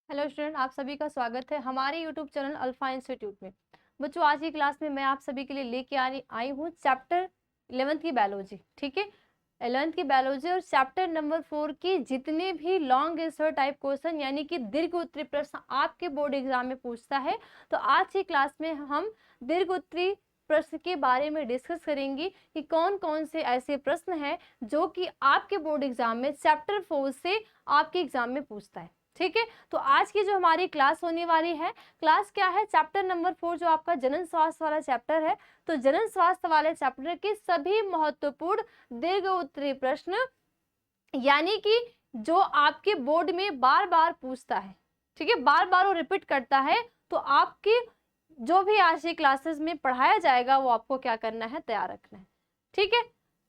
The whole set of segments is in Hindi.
हेलो स्टूडेंट, आप सभी का स्वागत है हमारे यूट्यूब चैनल अल्फा इंस्टीट्यूट में। बच्चों, आज की क्लास में मैं आप सभी के लिए लेके आई हूँ चैप्टर 11th की बायोलॉजी। ठीक है, 11th की बायोलॉजी और चैप्टर नंबर 4 की जितने भी लॉन्ग आंसर टाइप क्वेश्चन यानी कि दीर्घ उत्तरीय प्रश्न आपके बोर्ड एग्जाम में पूछता है, तो आज की क्लास में हम दीर्घ उत्तरीय प्रश्न के बारे में डिस्कस करेंगे कि कौन कौन से ऐसे प्रश्न हैं जो कि आपके बोर्ड एग्जाम में चैप्टर 4 से आपके एग्जाम में पूछता है। ठीक है, तो आज की जो हमारी क्लास होने वाली है, क्लास क्या है, चैप्टर नंबर 4 जो आपका जनन स्वास्थ्य वाला चैप्टर है। तो जनन स्वास्थ्य वाले चैप्टर के सभी महत्वपूर्ण दीर्घ उत्तरीय प्रश्न यानी कि जो आपके बोर्ड में बार बार पूछता है, ठीक है, बार बार वो रिपीट करता है, तो आपकी जो भी आज की क्लासेस में पढ़ाया जाएगा वो आपको क्या करना है, तैयार रखना है। ठीक है,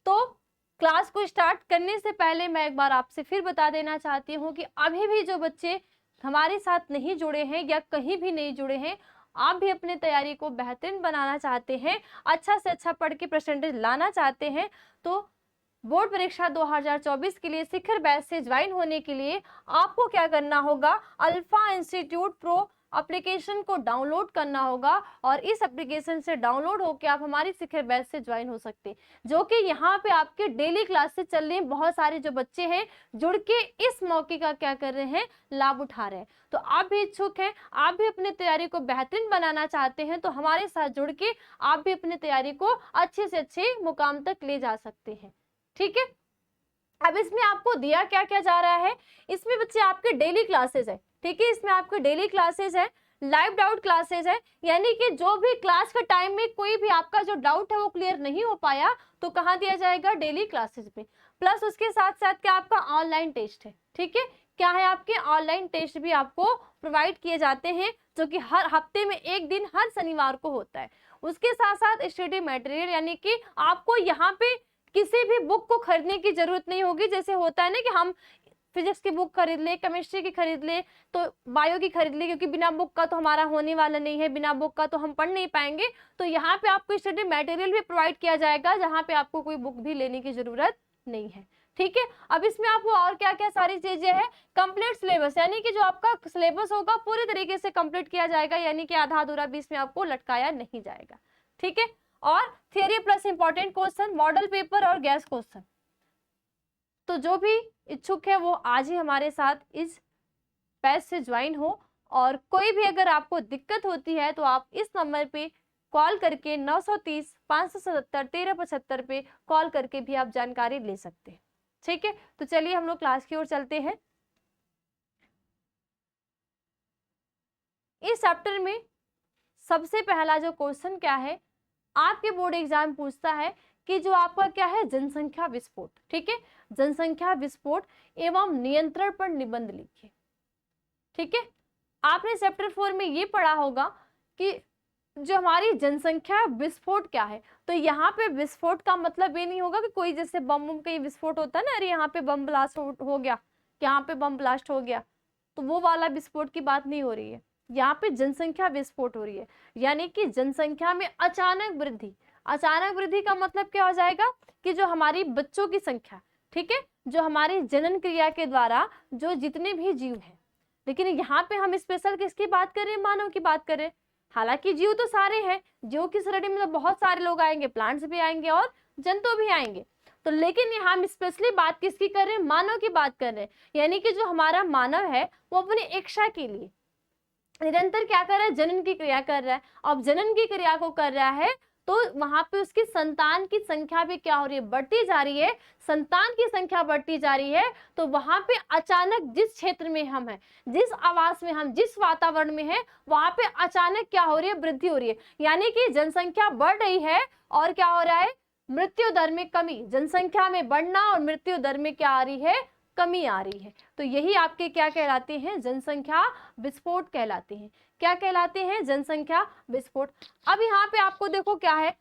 तो क्लास को स्टार्ट करने से पहले मैं एक बार आपसे फिर बता देना चाहती हूँ कि अभी भी जो बच्चे हमारे साथ नहीं जुड़े हैं या कहीं भी नहीं जुड़े हैं, आप भी अपने तैयारी को बेहतरीन बनाना चाहते हैं, अच्छा से अच्छा पढ़ के परसेंटेज लाना चाहते हैं, तो बोर्ड परीक्षा 2024 के लिए शिखर बैच से ज्वाइन होने के लिए आपको क्या करना होगा, अल्फा इंस्टीट्यूट प्रो एप्लीकेशन को डाउनलोड करना होगा और इस एप्लीकेशन से डाउनलोड होकर आप हमारी शिखर बैच से ज्वाइन हो सकते हैं, जो कि यहाँ पे आपके डेली क्लासेस चल रही हैं। बहुत सारे जो बच्चे हैं जुड़ के इस मौके का क्या कर रहे हैं, लाभ उठा रहे हैं। तो आप भी इच्छुक हैं, आप भी अपनी तैयारी को बेहतरीन बनाना चाहते हैं, तो हमारे साथ जुड़ के आप भी अपनी तैयारी को अच्छे से अच्छे मुकाम तक ले जा सकते हैं। ठीक है, अब इसमें आपको दिया क्या क्या जा रहा है, इसमें बच्चे आपके डेली क्लासेस है। ठीक है, इसमें आपके डेली क्लासेस है, लाइव डाउट क्लासेस है, यानी कि जो भी क्लास के टाइम में कोई भी आपका जो डाउट है वो क्लियर नहीं हो पाया तो कहाँ दिया जाएगा, डेली क्लासेस में। प्लस उसके साथ साथ क्या आपका ऑनलाइन टेस्ट है। ठीक है, क्या है, आपके ऑनलाइन टेस्ट भी आपको प्रोवाइड किए जाते हैं, जो कि हर हफ्ते में एक दिन हर शनिवार को होता है। उसके साथ साथ स्टडी मटेरियल, यानी कि आपको यहाँ पे किसी भी बुक को खरीदने की जरूरत नहीं होगी। जैसे होता है ना कि हम फिजिक्स की बुक खरीद ले, केमिस्ट्री की खरीद ले, तो बायो की खरीद ले, क्योंकि बिना बुक का तो हमारा होने वाला नहीं है, बिना बुक का तो हम पढ़ नहीं पाएंगे। तो यहाँ पे आपको स्टडी मटेरियल भी प्रोवाइड किया जाएगा, जहाँ पे आपको कोई बुक भी लेने की जरूरत नहीं है। ठीक है, अब इसमें आपको और क्या क्या सारी चीजें हैं, कंप्लीट सिलेबस, यानी कि जो आपका सिलेबस होगा पूरी तरीके से कंप्लीट किया जाएगा, यानी कि आधा अधूरा भी इसमें आपको लटकाया नहीं जाएगा। ठीक है, और theory plus important question, model paper और गैस क्वेश्चन। तो जो भी इच्छुक है वो आज ही हमारे साथ इस बैच से ज्वाइन हो, और कोई भी अगर आपको दिक्कत होती है तो आप इस नंबर पे कॉल करके 930 577 1375 पे कॉल करके भी आप जानकारी ले सकते हैं। ठीक है, तो चलिए हम लोग क्लास की ओर चलते हैं। इस चैप्टर में सबसे पहला जो क्वेश्चन क्या है, आपके बोर्ड एग्जाम पूछता है कि जो आपका क्या है, जनसंख्या विस्फोट। ठीक है, जनसंख्या विस्फोट एवं नियंत्रण पर निबंध लिखिए। ठीक है, आपने चैप्टर 4 में ये पढ़ा होगा कि जो हमारी जनसंख्या विस्फोट क्या है। तो यहाँ पे विस्फोट का मतलब ये नहीं होगा कि कोई जैसे बम कहीं विस्फोट होता है ना, अरे यहाँ पे बम ब्लास्ट हो गया, यहाँ पे बम ब्लास्ट हो गया, तो वो वाला विस्फोट की बात नहीं हो रही है। यहाँ पे जनसंख्या विस्फोट हो रही है, यानी कि जनसंख्या में अचानक वृद्धि। अचानक वृद्धि का मतलब क्या हो जाएगा कि जो हमारी बच्चों की संख्या, ठीक है, जो हमारी जनन क्रिया के द्वारा जो जितने भी जीव हैं, लेकिन यहाँ पे हम स्पेशल किसकी बात करें, मानव की बात करें। हालांकि जीव तो सारे हैं, जीव की श्रेणी में तो बहुत सारे लोग आएंगे, प्लांट्स भी आएंगे और जंतु भी आएंगे, तो लेकिन यहाँ हम स्पेशली बात किसकी कर रहे हैं, मानव की बात कर रहे हैं। यानी कि जो हमारा मानव है वो अपनी इच्छा के लिए निरंतर क्या कर रहा है, जनन की क्रिया कर रहा है। अब जनन की क्रिया को कर रहा है तो वहां पे उसकी संतान की संख्या भी क्या हो रही है, बढ़ती जा रही है। संतान की संख्या बढ़ती जा रही है, तो वहां पे अचानक जिस क्षेत्र में हम हैं, जिस आवास में हम, जिस वातावरण में है, वहां पे अचानक क्या हो रही है, वृद्धि हो रही है। यानी कि जनसंख्या बढ़ रही है और क्या हो रहा है, मृत्यु दर में कमी। जनसंख्या में बढ़ना और मृत्यु दर में क्या आ रही है, कमी आ रही है। तो यही आपके क्या कहलाते हैं, जनसंख्या विस्फोट कहलाते हैं। क्या कहलाते हैं, जनसंख्या विस्फोट। अब यहाँ पे आपको देखो क्या है,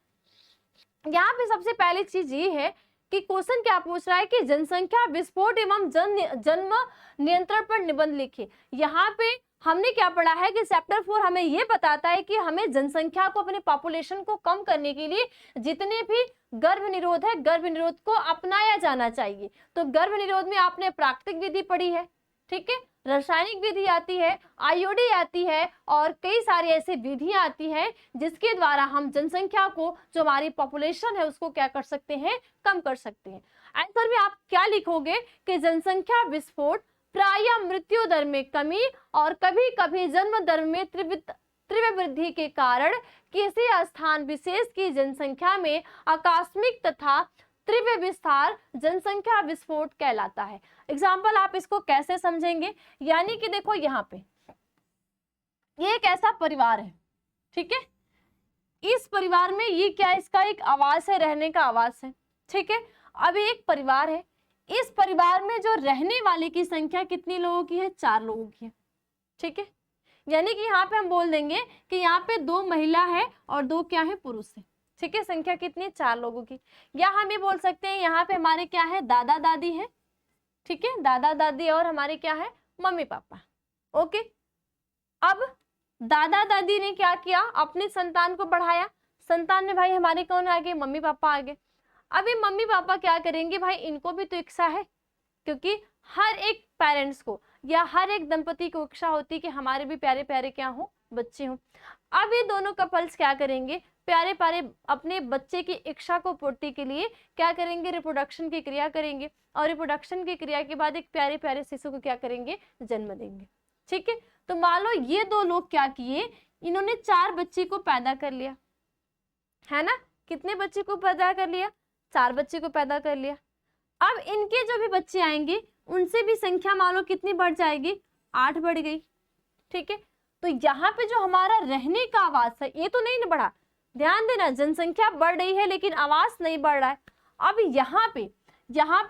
यहाँ पे सबसे पहली चीज ये है कि क्वेश्चन क्या पूछ रहा है कि जनसंख्या विस्फोट एवं जन्म नियंत्रण पर निबंध लिखिए। यहाँ पे हमने क्या पढ़ा है कि चैप्टर 4 हमें ये बताता है कि हमें जनसंख्या को, अपने पॉपुलेशन को कम करने के लिए जितने भी गर्भ निरोध है, गर्भ निरोध को अपनाया जाना चाहिए। तो गर्भ निरोध में आपने प्राकृतिक विधि पढ़ी है, ठीक है, रासायनिक विधि आती है, आईओडी आती है और कई सारी ऐसी विधियां आती है जिसके द्वारा हम जनसंख्या को, जो हमारी पॉपुलेशन है, उसको क्या कर सकते हैं, कम कर सकते हैं। आंसर में आप क्या लिखोगे कि जनसंख्या विस्फोट प्रायः मृत्यु दर में कमी और कभी कभी जन्म दर में तीव्र वृद्धि के कारण किसी स्थान विशेष की जनसंख्या में आकस्मिक तथा तीव्र विस्तार जनसंख्या विस्फोट कहलाता है। एग्जाम्पल आप इसको कैसे समझेंगे, यानी कि देखो यहाँ पे ये एक ऐसा परिवार है, ठीक है, इस परिवार में ये क्या, इसका एक आवास है, रहने का आवास है, ठीक है। अब एक परिवार है, इस परिवार में जो रहने वाले की संख्या कितनी लोगों की है, 4 लोगों की है, ठीक है। यानी कि यहाँ पे हम बोल देंगे कि यहाँ पे 2 महिला है और 2 क्या है, पुरुष है, ठीक है। संख्या कितनी, 4 लोगों की। या हम ये बोल सकते हैं यहाँ पे हमारे क्या है, दादा दादी है, ठीक है, दादा दादी और हमारे क्या है, मम्मी पापा। ओके, अब दादा दादी ने क्या किया, अपने संतान को बढ़ाया, संतान में भाई हमारे कौन आ गए, मम्मी पापा आ गए। अब ये मम्मी पापा क्या करेंगे, भाई इनको भी तो इच्छा है, क्योंकि हर एक पेरेंट्स को या हर एक दंपति को इच्छा होती है कि हमारे भी प्यारे प्यारे क्या हो, बच्चे हों। अब ये दोनों कपल्स क्या करेंगे, प्यारे प्यारे अपने बच्चे की इच्छा को पूर्ति के लिए क्या करेंगे, रिप्रोडक्शन की क्रिया करेंगे और रिप्रोडक्शन की क्रिया के बाद एक प्यारे प्यारे शिशु को क्या करेंगे, जन्म देंगे, ठीक है। तो मान लो ये 2 लोग क्या किए, इन्होंने 4 बच्चे को पैदा कर लिया, है ना। कितने बच्चे को पैदा कर लिया, 4 बच्चे को पैदा कर लिया। अब इनके जो भी बच्चे आएंगे उनसे भी संख्या मान लो कितनी बढ़ जाएगी, 8 बढ़ गई, ठीक है। तो यहाँ पे जो हमारा रहने का आवास है ये तो नहीं ना बढ़ा, ध्यान देना, जनसंख्या बढ़ रही है लेकिन आवास नहीं बढ़ रहा है। अब यहाँ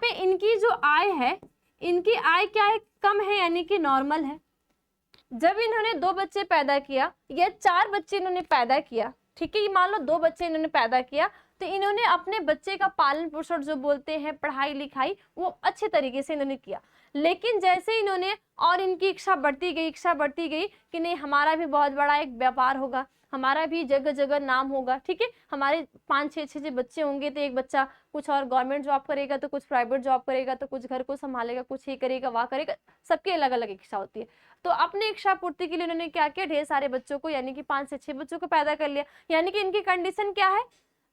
पे इनकी जो आय है, इनकी आय क्या है, कम है, यानी कि नॉर्मल है। जब इन्होंने 2 बच्चे पैदा किया या 4 बच्चे इन्होंने पैदा किया, ठीक है, ये मान लो 2 बच्चे इन्होंने पैदा किया, तो इन्होंने अपने बच्चे का पालन पोषण जो बोलते हैं, पढ़ाई लिखाई, वो अच्छे तरीके से इन्होंने किया। लेकिन जैसे इन्होंने और इनकी इच्छा बढ़ती गई कि नहीं हमारा भी बहुत बड़ा एक व्यापार होगा, हमारा भी जगह जगह नाम होगा, ठीक है, हमारे 5-6 बच्चे होंगे, तो एक बच्चा कुछ और गवर्नमेंट जॉब करेगा, तो कुछ प्राइवेट जॉब करेगा, तो कुछ घर को संभालेगा, कुछ ये करेगा वह करेगा, सबकी अलग अलग इच्छा होती है। तो अपनी इच्छा पूर्ति के लिए उन्होंने क्या किया, ढेर सारे बच्चों को, यानी कि 5 से 6 बच्चों को पैदा कर लिया। यानी कि इनकी कंडीशन क्या है,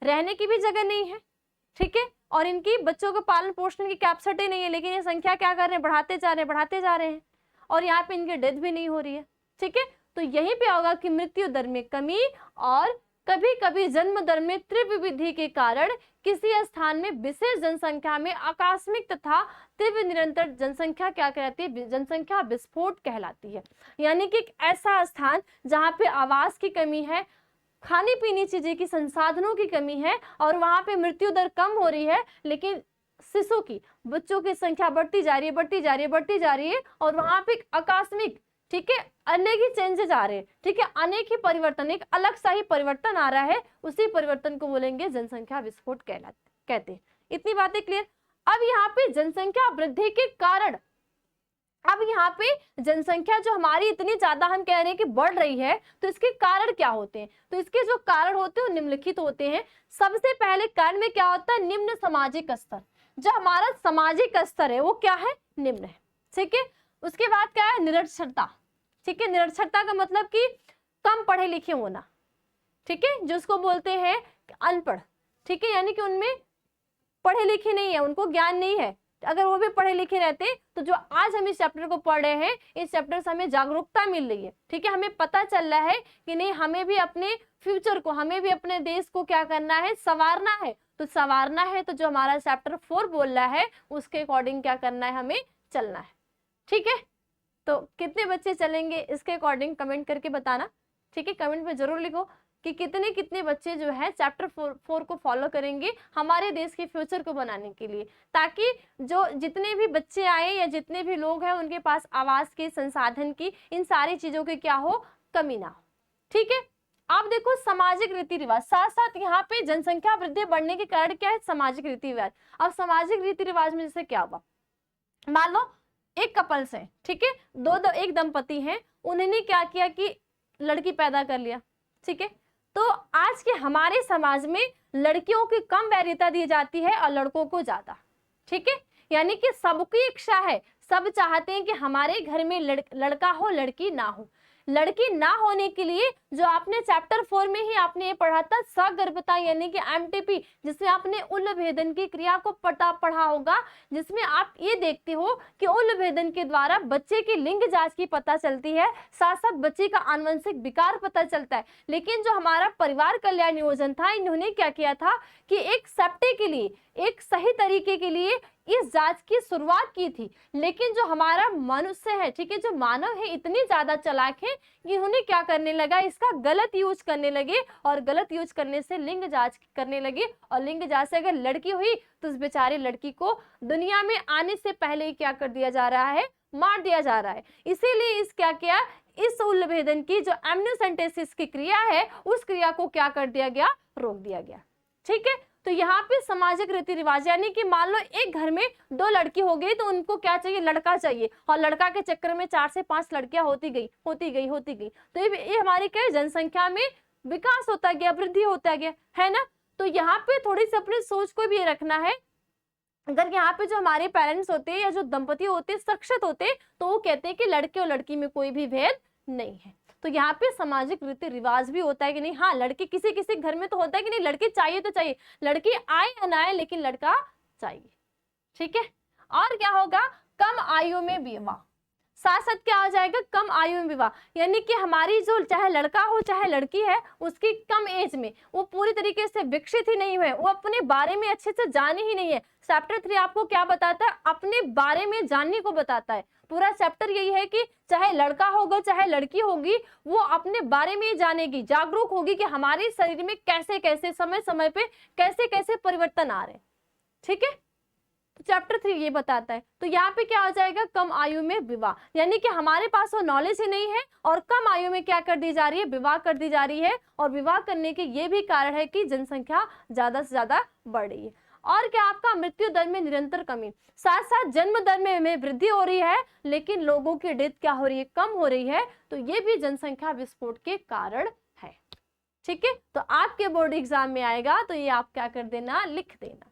रहने की भी जगह नहीं है, ठीक है, और इनकी बच्चों को पालन पोषण की कैपेसिटी नहीं है, लेकिन ये संख्या क्या कर रहे हैं, बढ़ाते जा रहे हैं और यहाँ पे इनकी डेथ भी नहीं हो रही है, ठीक है। तो यहीं पे होगा कि मृत्यु दर में कमी और कभी कभी जन्म दर में तीव्र वृद्धि के कारण किसी स्थान में विशेष जनसंख्या में आकस्मिक तथा तीव्र निरंतर जनसंख्या क्या कहलाती है, जनसंख्या विस्फोट कहलाती है। यानी कि एक ऐसा स्थान जहाँ पे आवास की कमी है, खाने पीने चीजें की, संसाधनों की कमी है और वहां पे मृत्यु दर कम हो रही है, लेकिन शिशु की, बच्चों की संख्या बढ़ती जा रही है और वहां पे आकस्मिक, ठीक है, अनेक ही चेंजेस आ रहे हैं, ठीक है, अनेक ही परिवर्तन, एक अलग सा ही परिवर्तन आ रहा है, उसी परिवर्तन को बोलेंगे जनसंख्या विस्फोट कहते हैं। इतनी बातें क्लियर। अब यहाँ पे जनसंख्या वृद्धि के कारण, अब यहाँ पे जनसंख्या जो हमारी इतनी ज्यादा हम कह रहे हैं कि बढ़ रही है, तो इसके कारण क्या होते हैं, तो इसके जो कारण होते हैं वो निम्नलिखित होते हैं। सबसे पहले कारण में क्या होता है, निम्न सामाजिक स्तर, जो हमारा सामाजिक स्तर है वो क्या है, निम्न है, ठीक है। उसके बाद क्या है, निरक्षरता, ठीक है, निरक्षरता का मतलब कि कम पढ़े लिखे होना, ठीक है, जो उसको बोलते हैं अनपढ़, ठीक है, यानी कि उनमें पढ़े लिखे नहीं है, उनको ज्ञान नहीं है। अगर वो भी पढ़े लिखे रहते तो जो आज हम इस चैप्टर को पढ़ रहे हैं, इस चैप्टर से हमें जागरूकता मिल रही है, ठीक है, हमें पता चल रहा है कि नहीं हमें भी अपने फ्यूचर को, हमें भी अपने देश को क्या करना है, संवारना है। तो संवारना है तो जो हमारा चैप्टर 4 बोल रहा है उसके अकॉर्डिंग क्या करना है, हमें चलना है, ठीक है। तो कितने बच्चे चलेंगे इसके अकॉर्डिंग कमेंट करके बताना, ठीक है, कमेंट में जरूर लिखो कि कितने कितने बच्चे जो है चैप्टर 4 को फॉलो करेंगे हमारे देश के फ्यूचर को बनाने के लिए, ताकि जो जितने भी बच्चे आए या जितने भी लोग हैं उनके पास आवास के, संसाधन की, इन सारी चीजों की क्या हो, कमी ना हो, ठीक है। आप देखो सामाजिक रीति रिवाज, साथ साथ यहाँ पे जनसंख्या वृद्धि बढ़ने के कारण क्या है, सामाजिक रीति रिवाज। अब सामाजिक रीति रिवाज में जैसे क्या हुआ, मान लो एक कपल्स है, ठीक है, एक दंपति हैं, उन्होंने क्या किया कि लड़की पैदा कर लिया, ठीक है। तो आज के हमारे समाज में लड़कियों की कम वरीयता दी जाती है और लड़कों को ज्यादा, ठीक है, यानी कि सबकी इच्छा है, सब चाहते हैं कि हमारे घर में लड़का हो लड़की ना हो। लड़की ना होने के लिए जो आपने चैप्टर 4 में ही आपने ये पढ़ा था सगर्भता यानी कि एमटीपी, जिसमें आपने उल भेदन की क्रिया को पढ़ा होगा, जिसमें आप ये देखते हो कि उल भेदन के द्वारा बच्चे की लिंग जांच की पता चलती है, साथ साथ बच्चे का आनुवंशिक विकार पता चलता है। लेकिन जो हमारा परिवार कल्याण नियोजन था, इन्होंने क्या किया था कि एक सेप्टे के लिए, एक सही तरीके के लिए इस जांच की शुरुआत की थी। लेकिन जो हमारा मनुष्य है, ठीक है, जो मानव है, इतनी ज्यादा चालाक है कि उन्हें क्या करने लगा, इसका गलत यूज करने लगे, और गलत यूज करने से लिंग जांच करने लगे। और लिंग जांच से अगर लड़की हुई तो उस बेचारे लड़की को दुनिया में आने से पहले ही क्या कर दिया जा रहा है, मार दिया जा रहा है। इसीलिए इस क्या किया, इस उल भेदन की जो एमनियोसेंटेसिस की क्रिया है, उस क्रिया को क्या कर दिया गया, रोक दिया गया। ठीक है, तो यहाँ पे सामाजिक रीति रिवाज, यानी कि मान लो एक घर में 2 लड़की हो गई तो उनको क्या चाहिए, लड़का चाहिए, और लड़का के चक्कर में 4 से 5 लड़कियां होती गई। तो ये हमारी क्या है, जनसंख्या में विकास होता गया, वृद्धि होता गया, है ना। तो यहाँ पे थोड़ी सी अपनी सोच को भी ये रखना है, अगर यहाँ पे जो हमारे पेरेंट्स होते हैं या जो दंपति होते हैं शिक्षित होते, तो वो कहते हैं कि लड़के और लड़की में कोई भी भेद नहीं है। तो यहाँ पे सामाजिक रीति रिवाज भी होता है कि नहीं, हाँ लड़के किसी किसी घर में तो होता है कि नहीं, लड़की चाहिए तो चाहिए, लड़की आए या ना आए लेकिन लड़का चाहिए। ठीक है, और क्या होगा, कम आयु में विवाह, साथ साथ क्या हो जाएगा, कम आयु में विवाह, यानी कि हमारी जो चाहे लड़का हो चाहे लड़की है, उसकी कम एज में वो पूरी तरीके से विकसित ही नहीं हुए, वो अपने बारे में अच्छे से जाने ही नहीं है। चैप्टर 3 आपको क्या बताता है, अपने बारे में जानने को बताता है। पूरा चैप्टर यही है कि चाहे लड़का होगा चाहे लड़की होगी, वो अपने बारे में जानेगी, जागरूक होगी कि हमारे शरीर में कैसे कैसे समय समय पे कैसे कैसे परिवर्तन आ रहे हैं। ठीक है, चैप्टर 3 ये बताता है। तो यहाँ पे क्या हो जाएगा, कम आयु में विवाह, यानी कि हमारे पास वो नॉलेज ही नहीं है और कम आयु में क्या कर दी जा रही है, विवाह कर दी जा रही है। और विवाह करने के ये भी कारण है कि जनसंख्या ज्यादा से ज्यादा बढ़ रही है। और क्या, आपका मृत्यु दर में निरंतर कमी, साथ साथ जन्म दर में वृद्धि हो रही है, लेकिन लोगों की डेथ क्या हो रही है, कम हो रही है। तो ये भी जनसंख्या विस्फोट के कारण है। ठीक है, तो आपके बोर्ड एग्जाम में आएगा तो ये आप क्या कर देना, लिख देना।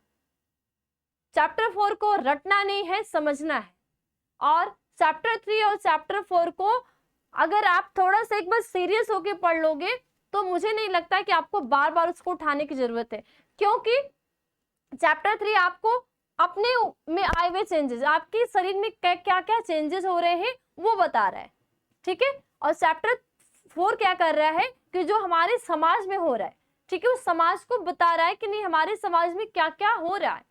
चैप्टर 4 को रटना नहीं है, समझना है। और चैप्टर 3 और चैप्टर 4 को अगर आप थोड़ा सा एक बार सीरियस होके पढ़ लोगे तो मुझे नहीं लगता कि आपको बार बार उसको उठाने की जरूरत है, क्योंकि चैप्टर 3 आपको अपने में आए हुए चेंजेस, आपके शरीर में क्या क्या चेंजेस हो रहे हैं वो बता रहा है। ठीक है, और चैप्टर 4 क्या कर रहा है कि जो हमारे समाज में हो रहा है, ठीक है, उस समाज को बता रहा है कि नहीं हमारे समाज में क्या क्या हो रहा है,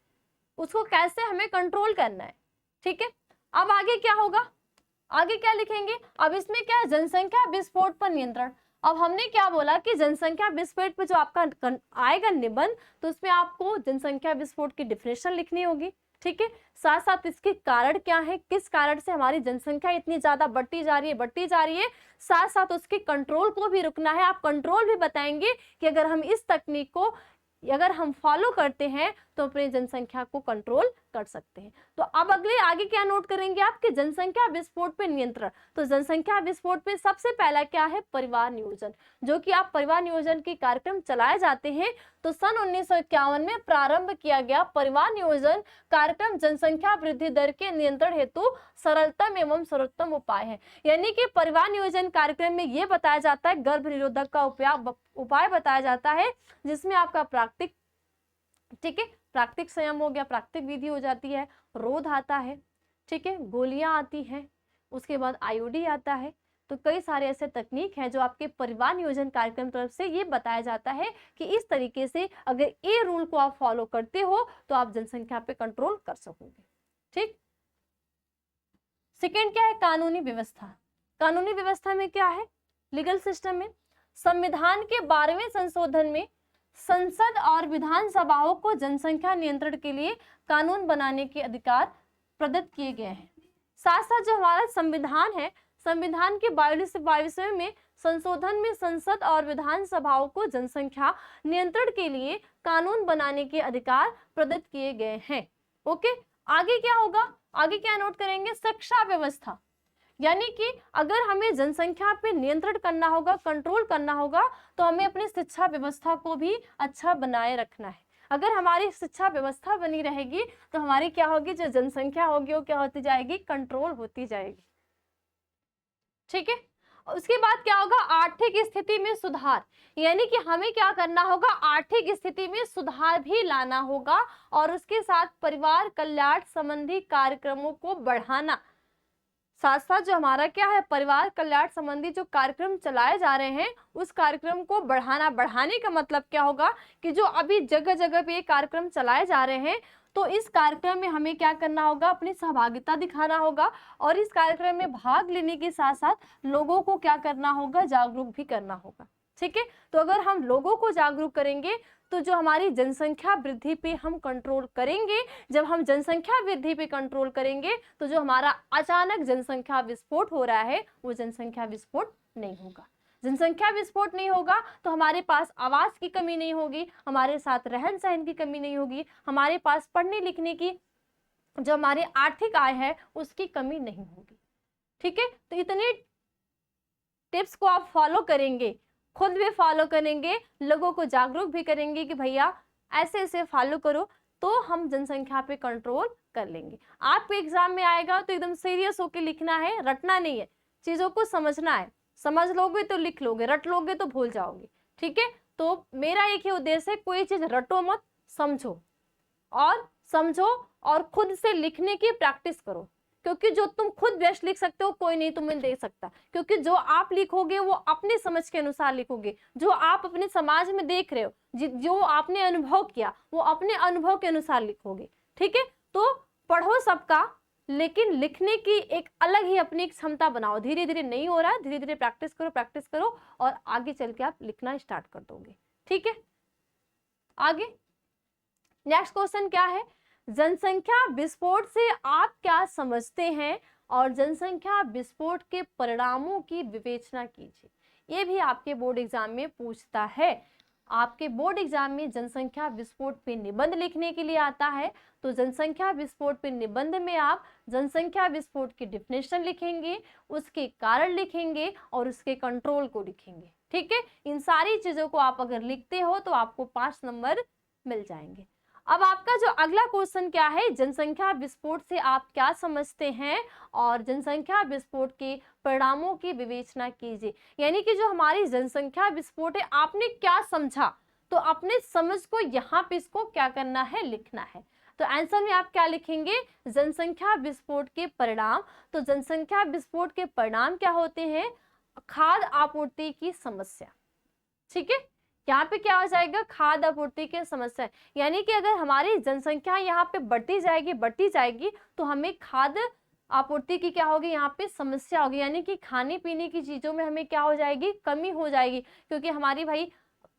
उसको कैसे हमें कंट्रोल करना है। ठीक है, अब आगे क्या होगा, आगे क्या लिखेंगे, अब इसमें क्या है, जनसंख्या विस्फोट पर नियंत्रण। अब हमने क्या बोला कि जनसंख्या विस्फोट पे जो आपका आएगा निबंध, तो उसमें आपको जनसंख्या विस्फोट की डिफिनेशन लिखनी होगी। ठीक है, साथ साथ इसके कारण क्या है, किस कारण से हमारी जनसंख्या इतनी ज्यादा बढ़ती जा रही है, साथ साथ उसके कंट्रोल को भी रुकना है। आप कंट्रोल भी बताएंगे कि अगर हम इस तकनीक को अगर हम फॉलो करते हैं तो अपने जनसंख्या को कंट्रोल कर सकते हैं। तो अब आगे क्या नोट करेंगे आपके, जनसंख्या विस्फोट पे नियंत्रण। तो जनसंख्या विस्फोट पे सबसे पहला क्या है, परिवार नियोजन, जो कि आप परिवार नियोजन के कार्यक्रम चलाए जाते हैं। तो सन 1951 में प्रारंभ किया गया परिवार नियोजन कार्यक्रम जनसंख्या वृद्धि दर के नियंत्रण हेतु सरलतम एवं सर्वोत्तम उपाय है। यानी कि परिवार नियोजन कार्यक्रम में ये बताया जाता है, गर्भ निरोधक का उपाय बताया जाता है, जिसमें आपका प्राकृतिक, ठीक है, प्राकृतिक संयम हो गया, प्राकृतिक विधि हो जाती है, रोध आता है, ठीक है, गोलियां आती हैं, उसके बाद आईओडी आता है। तो कई सारे ऐसे तकनीक हैं जो आपके परिवार नियोजन कार्यक्रम तरफ से ये बताया जाता है कि इस तरीके से अगर ये रूल को आप फॉलो करते हो तो आप जनसंख्या पे कंट्रोल कर सकोगे। ठीक, सेकेंड क्या है, कानूनी व्यवस्था। कानूनी व्यवस्था में क्या है, लीगल सिस्टम में संविधान के 12वें संशोधन में संसद और विधानसभाओं को जनसंख्या नियंत्रण के लिए कानून बनाने के अधिकार प्रदत्त किए गए हैं। साथ साथ जो हमारा संविधान है, संविधान के 22वें में संशोधन में संसद और विधानसभाओं को जनसंख्या नियंत्रण के लिए कानून बनाने के अधिकार प्रदत्त किए गए हैं। ओके, आगे क्या होगा, आगे क्या नोट करेंगे, शिक्षा व्यवस्था। यानी कि अगर हमें जनसंख्या पे नियंत्रण करना होगा, कंट्रोल करना होगा, तो हमें अपनी शिक्षा व्यवस्था को भी अच्छा बनाए रखना है। अगर हमारी शिक्षा व्यवस्था बनी रहेगी तो हमारी क्या होगी, जो जनसंख्या होगी वो क्या होती जाएगी, कंट्रोल होती जाएगी। ठीक है, उसके बाद क्या होगा, आर्थिक स्थिति में सुधार, यानी कि हमें क्या करना होगा, आर्थिक स्थिति में सुधार भी लाना होगा और उसके साथ परिवार कल्याण संबंधी कार्यक्रमों को बढ़ाना। साथ साथ जो हमारा क्या है, परिवार कल्याण संबंधी जो कार्यक्रम चलाए जा रहे हैं उस कार्यक्रम को बढ़ाना। बढ़ाने का मतलब क्या होगा कि जो अभी जगह जगह पे ये कार्यक्रम चलाए जा रहे हैं तो इस कार्यक्रम में हमें क्या करना होगा, अपनी सहभागिता दिखाना होगा और इस कार्यक्रम में भाग लेने के साथ साथ लोगों को क्या करना होगा, जागरूक भी करना होगा। ठीक है, तो अगर हम लोगों को जागरूक करेंगे तो जो हमारी जनसंख्या वृद्धि पे हम कंट्रोल करेंगे। जब हम जनसंख्या वृद्धि पे कंट्रोल करेंगे तो जो हमारा अचानक जनसंख्या विस्फोट हो रहा है वो जनसंख्या विस्फोट नहीं होगा। जनसंख्या विस्फोट नहीं होगा तो हमारे पास आवास की कमी नहीं होगी, हमारे साथ रहन सहन की कमी नहीं होगी, हमारे पास पढ़ने लिखने की जो हमारी आर्थिक आय है उसकी कमी नहीं होगी। ठीक है, तो इतने टिप्स को आप फॉलो करेंगे, खुद भी फॉलो करेंगे, लोगों को जागरूक भी करेंगे कि भैया ऐसे ऐसे फॉलो करो तो हम जनसंख्या पे कंट्रोल कर लेंगे। आपके एग्जाम में आएगा तो एकदम सीरियस होकर लिखना है, रटना नहीं है, चीजों को समझना है। समझ लोगे तो लिख लोगे, रट लोगे तो भूल जाओगे। ठीक है, तो मेरा एक ही उद्देश्य है, कोई चीज रटो मत, समझो और खुद से लिखने की प्रैक्टिस करो, क्योंकि जो तुम खुद बेस्ट लिख सकते हो कोई नहीं तुम्हें दे सकता। क्योंकि जो आप लिखोगे वो अपने समझ के अनुसार लिखोगे, जो आप अपने समाज में देख रहे हो, जो आपने अनुभव किया वो अपने अनुभव के अनुसार लिखोगे। ठीक है, तो पढ़ो सबका, लेकिन लिखने की एक अलग ही अपनी क्षमता बनाओ। धीरे धीरे नहीं हो रहा है, धीरे धीरे प्रैक्टिस करो और आगे चल के आप लिखना स्टार्ट कर दोगे। ठीक है, आगे नेक्स्ट क्वेश्चन क्या है, जनसंख्या विस्फोट से आप क्या समझते हैं और जनसंख्या विस्फोट के परिणामों की विवेचना कीजिए। ये भी आपके बोर्ड एग्जाम में पूछता है। आपके बोर्ड एग्जाम में जनसंख्या विस्फोट पे निबंध लिखने के लिए आता है, तो जनसंख्या विस्फोट पे निबंध में आप जनसंख्या विस्फोट की डिफिनेशन लिखेंगे, उसके कारण लिखेंगे और उसके कंट्रोल को लिखेंगे। ठीक है, इन सारी चीजों को आप अगर लिखते हो तो आपको 5 नंबर मिल जाएंगे। अब आपका जो अगला क्वेश्चन क्या है, जनसंख्या विस्फोट से आप क्या समझते हैं और जनसंख्या विस्फोट के परिणामों की विवेचना कीजिए। यानी कि जो हमारी जनसंख्या विस्फोट है आपने क्या समझा, तो अपने समझ को यहाँ पे इसको क्या करना है, लिखना है। तो आंसर में आप क्या लिखेंगे, जनसंख्या विस्फोट के परिणाम। तो जनसंख्या विस्फोट के परिणाम क्या होते हैं, खाद्य आपूर्ति की समस्या। ठीक है, यहाँ पे क्या हो जाएगा, खाद्य आपूर्ति की समस्या। यानी कि अगर हमारी जनसंख्या यहाँ पे बढ़ती जाएगी तो हमें खाद्य आपूर्ति की क्या होगी, यहाँ पे समस्या होगी। यानी कि खाने पीने की चीजों में हमें क्या हो जाएगी, कमी हो जाएगी, क्योंकि हमारी भाई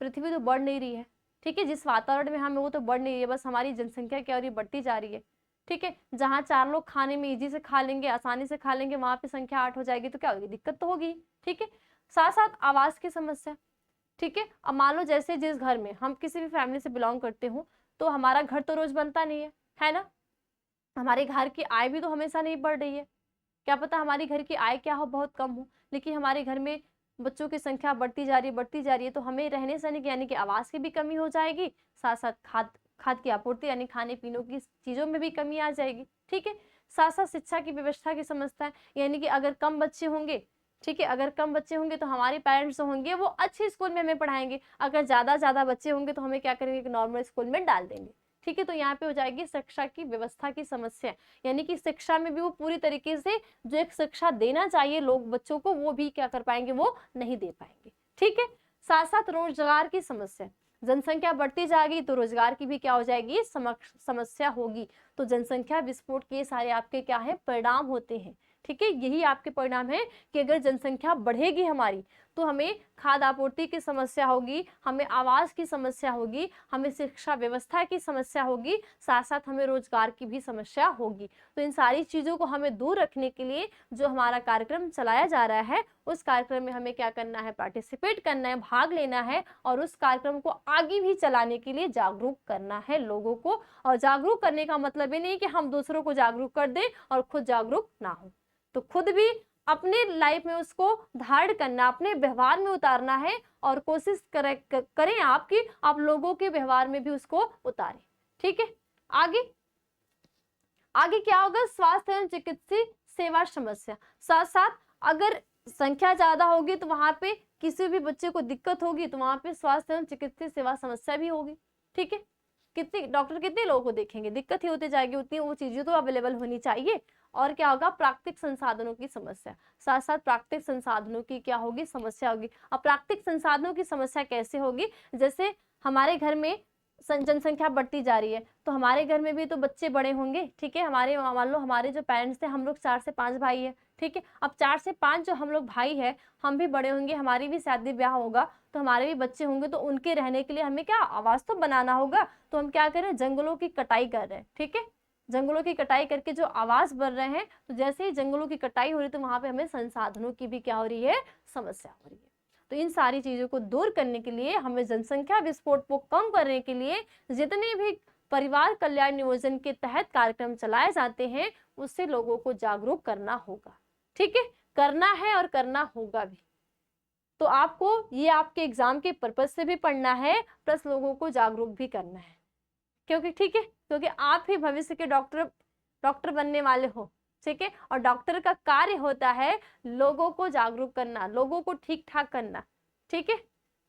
पृथ्वी तो बढ़ नहीं रही है। ठीक है, जिस वातावरण में हमें वो तो बढ़ नहीं रही है, बस हमारी जनसंख्या क्या हो रही है, बढ़ती जा रही है। ठीक है, जहाँ 4 लोग खाने में इजी से खा लेंगे, आसानी से खा लेंगे, वहां पे संख्या 8 हो जाएगी तो क्या होगी, दिक्कत तो होगी। ठीक है, साथ साथ आवास की समस्या। ठीक है, अब मान लो जैसे जिस घर में हम किसी भी फैमिली से बिलोंग करते हो तो हमारा घर तो रोज बनता नहीं है ना, हमारे घर की आय भी तो हमेशा नहीं बढ़ रही है। क्या पता हमारी घर की आय क्या हो, बहुत कम हो, लेकिन हमारे घर में बच्चों की संख्या बढ़ती जा रही है, तो हमें रहने सहने की यानी कि आवास की भी कमी हो जाएगी, साथ साथ खाद की आपूर्ति यानी खाने पीने की चीजों में भी कमी आ जाएगी। ठीक है, साथ साथ शिक्षा की व्यवस्था की समस्या है, यानी कि अगर कम बच्चे होंगे, ठीक है, अगर कम बच्चे होंगे तो हमारे पेरेंट्स होंगे वो अच्छे स्कूल में हमें पढ़ाएंगे, अगर ज्यादा बच्चे होंगे तो हमें क्या करेंगे कि नॉर्मल स्कूल में डाल देंगे। ठीक है, तो यहाँ पे हो जाएगी शिक्षा की व्यवस्था की समस्या, यानी कि शिक्षा में भी वो पूरी तरीके से जो एक शिक्षा देना चाहिए लोग बच्चों को वो भी क्या कर पाएंगे, वो नहीं दे पाएंगे। ठीक है, साथ साथ रोजगार की समस्या, जनसंख्या बढ़ती जाएगी तो रोजगार की भी क्या हो जाएगी, समस्या होगी। तो जनसंख्या विस्फोट के सारे आपके क्या है, परिणाम होते हैं। ठीक है, यही आपके परिणाम है कि अगर जनसंख्या बढ़ेगी हमारी तो हमें खाद्य आपूर्ति की समस्या होगी, हमें आवास की समस्या होगी, हमें शिक्षा व्यवस्था की समस्या होगी, साथ साथ हमें रोजगार की भी समस्या होगी। तो इन सारी चीजों को हमें दूर रखने के लिए जो हमारा कार्यक्रम चलाया जा रहा है उस कार्यक्रम में हमें क्या करना है, पार्टिसिपेट करना है, भाग लेना है और उस कार्यक्रम को आगे भी चलाने के लिए जागरूक करना है लोगों को। और जागरूक करने का मतलब ये नहीं कि हम दूसरों को जागरूक कर दें और खुद जागरूक ना हो, तो खुद भी अपने लाइफ में उसको धारण करना, अपने व्यवहार में उतारना है और कोशिश करें आप कि आप लोगों के व्यवहार में भी उसको उतारें। ठीक है, आगे आगे क्या होगा, स्वास्थ्य एवं चिकित्सीय सेवा समस्या। साथ साथ अगर संख्या ज्यादा होगी तो वहां पे किसी भी बच्चे को दिक्कत होगी तो वहां पे स्वास्थ्य एवं चिकित्सीय सेवा समस्या भी होगी। ठीक है, कितने डॉक्टर कितने लोगों को देखेंगे, दिक्कत ही होती जाएगी, उतनी वो चीजें तो अवेलेबल होनी चाहिए। और क्या होगा, प्राकृतिक संसाधनों की समस्या, साथ साथ प्राकृतिक संसाधनों की क्या होगी, समस्या होगी। अब प्राकृतिक संसाधनों की समस्या कैसे होगी, जैसे हमारे घर में जनसंख्या बढ़ती जा रही है तो हमारे घर में भी तो बच्चे बड़े होंगे। ठीक है, हमारे मान लो हमारे जो पेरेंट्स थे, हम लोग 4 से 5 भाई है। ठीक है, अब 4 से 5 जो हम लोग भाई है, हम भी बड़े होंगे, हमारी भी शादी ब्याह होगा तो हमारे भी बच्चे होंगे, तो उनके रहने के लिए हमें क्या आवास तो बनाना होगा। तो हम क्या करें, जंगलों की कटाई कर रहे हैं। ठीक है, जंगलों की कटाई करके जो आवास बन रहे हैं, तो जैसे ही जंगलों की कटाई हो रही है तो वहां पे हमें संसाधनों की भी क्या हो रही है, समस्या हो रही है। तो इन सारी चीजों को दूर करने के लिए, हमें जनसंख्या विस्फोट को कम करने के लिए जितने भी परिवार कल्याण नियोजन के तहत कार्यक्रम चलाए जाते हैं उससे लोगों को जागरूक करना होगा। ठीक है, करना है और करना होगा भी। तो आपको ये आपके एग्जाम के पर्पज से भी पढ़ना है, प्लस लोगों को जागरूक भी करना है, क्योंकि ठीक है, क्योंकि आप ही भविष्य के डॉक्टर बनने वाले हो। ठीक है, और डॉक्टर का कार्य होता है लोगों को जागरूक करना, लोगों को ठीक ठाक करना। ठीक है,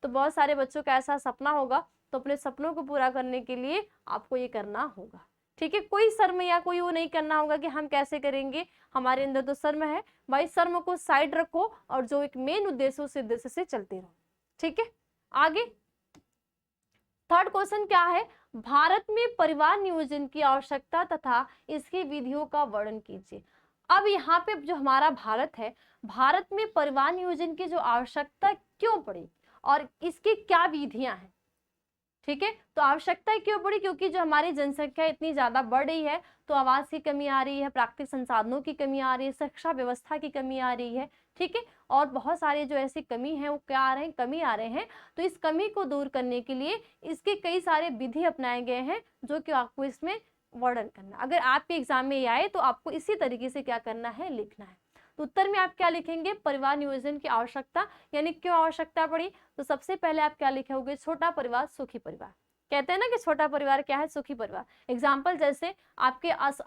तो बहुत सारे बच्चों का ऐसा सपना होगा, तो अपने सपनों को पूरा करने के लिए आपको ये करना होगा। ठीक है, कोई शर्म या कोई वो नहीं करना होगा कि हम कैसे करेंगे, हमारे अंदर तो शर्म है भाई, शर्म को साइड रखो और जो एक मेन उद्देश्य उस उद्देश्य से चलते रहो। ठीक है, आगे थर्ड क्वेश्चन क्या है, भारत में परिवार नियोजन की आवश्यकता तथा इसकी विधियों का वर्णन कीजिए। अब यहाँ पे जो हमारा भारत है, भारत में परिवार नियोजन की जो आवश्यकता क्यों पड़ी और इसकी क्या विधियां हैं। ठीक है, तो आवश्यकता क्यों पड़ी, क्योंकि जो हमारी जनसंख्या इतनी ज्यादा बढ़ रही है तो आवास की कमी आ रही है, प्राकृतिक संसाधनों की कमी आ रही है, शिक्षा व्यवस्था की कमी आ रही है। ठीक है, और बहुत सारे जो ऐसी कमी है वो क्या आ रहे हैं, कमी आ रहे हैं। तो इस कमी को दूर करने के लिए इसके कई सारे विधि अपनाए गए हैं जो कि आपको इसमें वर्णन करना। अगर आपके एग्जाम में ये आए तो आपको इसी तरीके से क्या करना है, लिखना है। तो उत्तर में आप क्या लिखेंगे, परिवार नियोजन की आवश्यकता, यानी क्यों आवश्यकता पड़ी। तो सबसे पहले आप क्या लिखोगे, छोटा परिवार सुखी परिवार। कहते हैं ना कि छोटा परिवार क्या है, सुखी परिवार। एग्जाम्पल जैसे आपके आस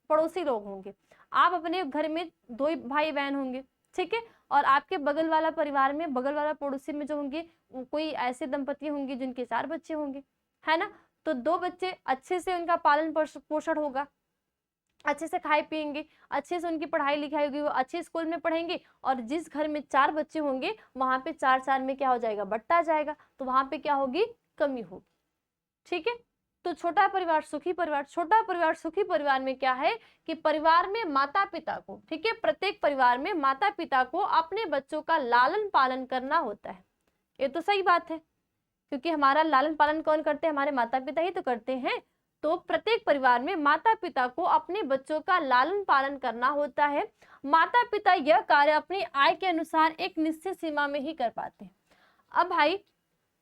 पड़ोसी लोग होंगे, आप अपने घर में 2 भाई बहन होंगे। ठीक है, और आपके बगल वाला परिवार में, बगल वाला पड़ोसी में जो होंगे, कोई ऐसे दंपति होंगे जिनके 4 बच्चे होंगे, है ना। तो 2 बच्चे अच्छे से उनका पालन पोषण होगा, अच्छे से खाए पिएंगे, अच्छे से उनकी पढ़ाई लिखाई होगी, वो अच्छे स्कूल में पढ़ेंगे। और जिस घर में 4 बच्चे होंगे वहां पे 4 में क्या हो जाएगा, बट्टा जाएगा, तो वहां पे क्या होगी, कमी होगी। ठीक है, तो छोटा परिवार सुखी परिवार। छोटा परिवार सुखी परिवार में क्या है कि परिवार में माता पिता को, ठीक है, प्रत्येक परिवार में माता पिता को अपने बच्चों का लालन पालन करना होता है। ये तो सही बात है, क्योंकि हमारा लालन पालन कौन करते हैं, हमारे माता पिता ही तो करते हैं। तो प्रत्येक परिवार में माता पिता को अपने बच्चों का लालन पालन करना होता है। माता पिता यह कार्य अपनी आय के अनुसार एक निश्चित सीमा में ही कर पाते हैं। अब भाई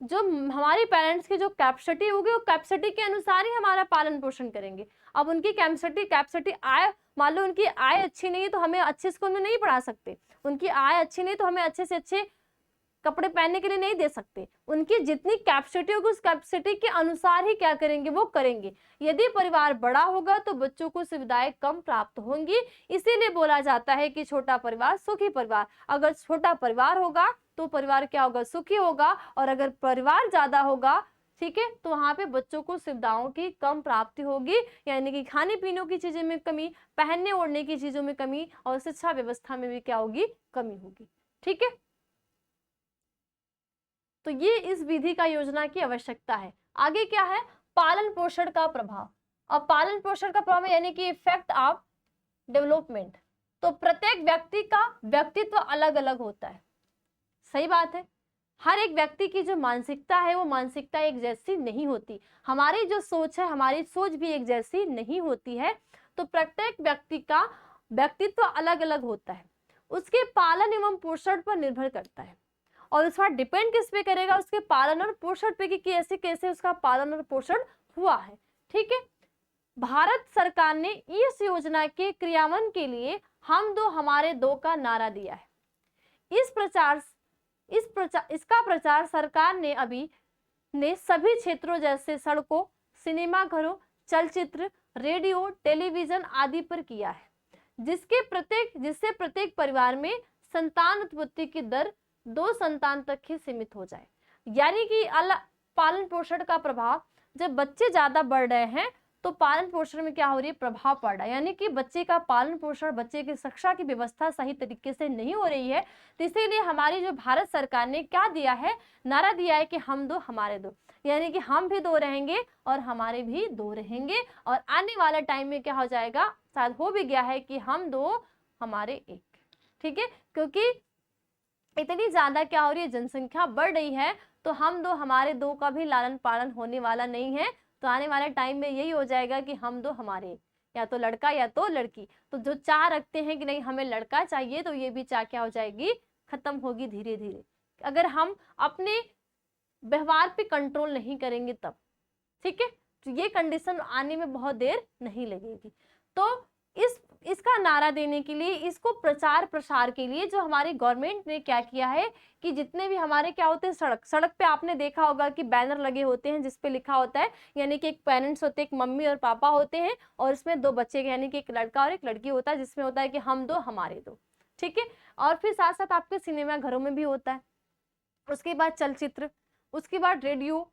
जो हमारे पेरेंट्स की जो कैपेसिटी होगी, वो कैपेसिटी के अनुसार ही हमारा पालन पोषण करेंगे। अब उनकी कैपेसिटी आय, मान लो उनकी आय अच्छी नहीं है तो हमें अच्छे स्कूल में नहीं पढ़ा सकते, उनकी आय अच्छी नहीं तो हमें अच्छे से अच्छे कपड़े पहनने के लिए नहीं दे सकते। उनकी जितनी कैपेसिटी होगी उस कैपेसिटी के अनुसार ही क्या करेंगे, वो करेंगे। यदि परिवार बड़ा होगा तो बच्चों को सुविधाएं कम प्राप्त होंगी, इसीलिए बोला जाता है कि छोटा परिवार सुखी परिवार। अगर छोटा परिवार होगा तो परिवार क्या होगा, सुखी होगा। और अगर परिवार ज्यादा होगा, ठीक है, तो वहां पे बच्चों को सुविधाओं की कम प्राप्ति होगी, यानी कि खाने पीने की चीजों में कमी, पहनने ओढ़ने की चीजों में कमी, और शिक्षा व्यवस्था में भी क्या होगी, कमी होगी। ठीक है, तो ये इस विधि का योजना की आवश्यकता है। आगे क्या है, पालन पोषण का प्रभाव। अब पालन पोषण का प्रभाव यानी कि इफेक्ट ऑफ डेवलपमेंट। तो प्रत्येक व्यक्ति का व्यक्तित्व अलग अलग होता है, सही बात है। हर एक व्यक्ति की जो मानसिकता है वो मानसिकता एक जैसी नहीं होती, हमारी जो सोच है, हमारी सोच भी एक जैसी नहीं होती है। तो प्रत्येक व्यक्ति का व्यक्तित्व अलग अलग होता है, उसके पालन एवं पोषण पर निर्भर करता है। और उसका डिपेंड किस पे करेगा, उसके पालन और पोषण पे कि कैसे कैसे उसका पालन और पोषण हुआ है। ठीक है, भारत सरकार ने इस योजना के क्रियान्वयन के लिए हम दो हमारे दो का नारा दिया है। इसका प्रचार सरकार ने अभी सभी क्षेत्रों जैसे सड़कों, सिनेमाघरों, चलचित्र, रेडियो, टेलीविजन आदि पर किया है, जिससे प्रत्येक परिवार में संतान उत्पत्ति की दर 2 संतान तक ही सीमित हो जाए। यानी कि पालन पोषण का प्रभाव, जब बच्चे ज्यादा बढ़ रहे हैं तो पालन पोषण में क्या हो रही है, प्रभाव पड़ रहा है। यानी कि बच्चे का पालन पोषण, बच्चे की शिक्षा की व्यवस्था सही तरीके से नहीं हो रही है। तो इसीलिए हमारी जो भारत सरकार ने क्या दिया है, नारा दिया है कि हम दो हमारे दो, यानी कि हम भी दो रहेंगे और हमारे भी दो रहेंगे। और आने वाला टाइम में क्या हो जाएगा, शायद हो भी गया है कि हम दो हमारे एक। ठीक है, क्योंकि इतनी ज्यादा क्या हो रही है, जनसंख्या बढ़ रही है, तो हम दो हमारे दो का भी लालन पालन होने वाला नहीं है। तो आने वाले टाइम में यही हो जाएगा कि हम दो हमारे, या तो लड़का या तो लड़की। तो जो चाह रखते हैं कि नहीं हमें लड़का चाहिए, तो ये भी चाह क्या हो जाएगी, खत्म होगी धीरे धीरे, अगर हम अपने व्यवहार पे कंट्रोल नहीं करेंगे तब। ठीक है, तो ये कंडीशन आने में बहुत देर नहीं लगेगी। तो इसका नारा देने के लिए, इसको प्रचार प्रसार के लिए जो हमारी गवर्नमेंट ने क्या किया है कि जितने भी हमारे क्या होते हैं, सड़क पे आपने देखा होगा कि बैनर लगे होते हैं जिसपे लिखा होता है, यानी कि एक पेरेंट्स होते हैं, एक मम्मी और पापा होते हैं, और इसमें 2 बच्चे यानी कि एक लड़का और एक लड़की होता है, जिसमें होता है कि हम दो हमारे दो। ठीक है, और फिर साथ साथ आपके सिनेमा घरों में भी होता है, उसके बाद चलचित्र, उसके बाद रेडियो,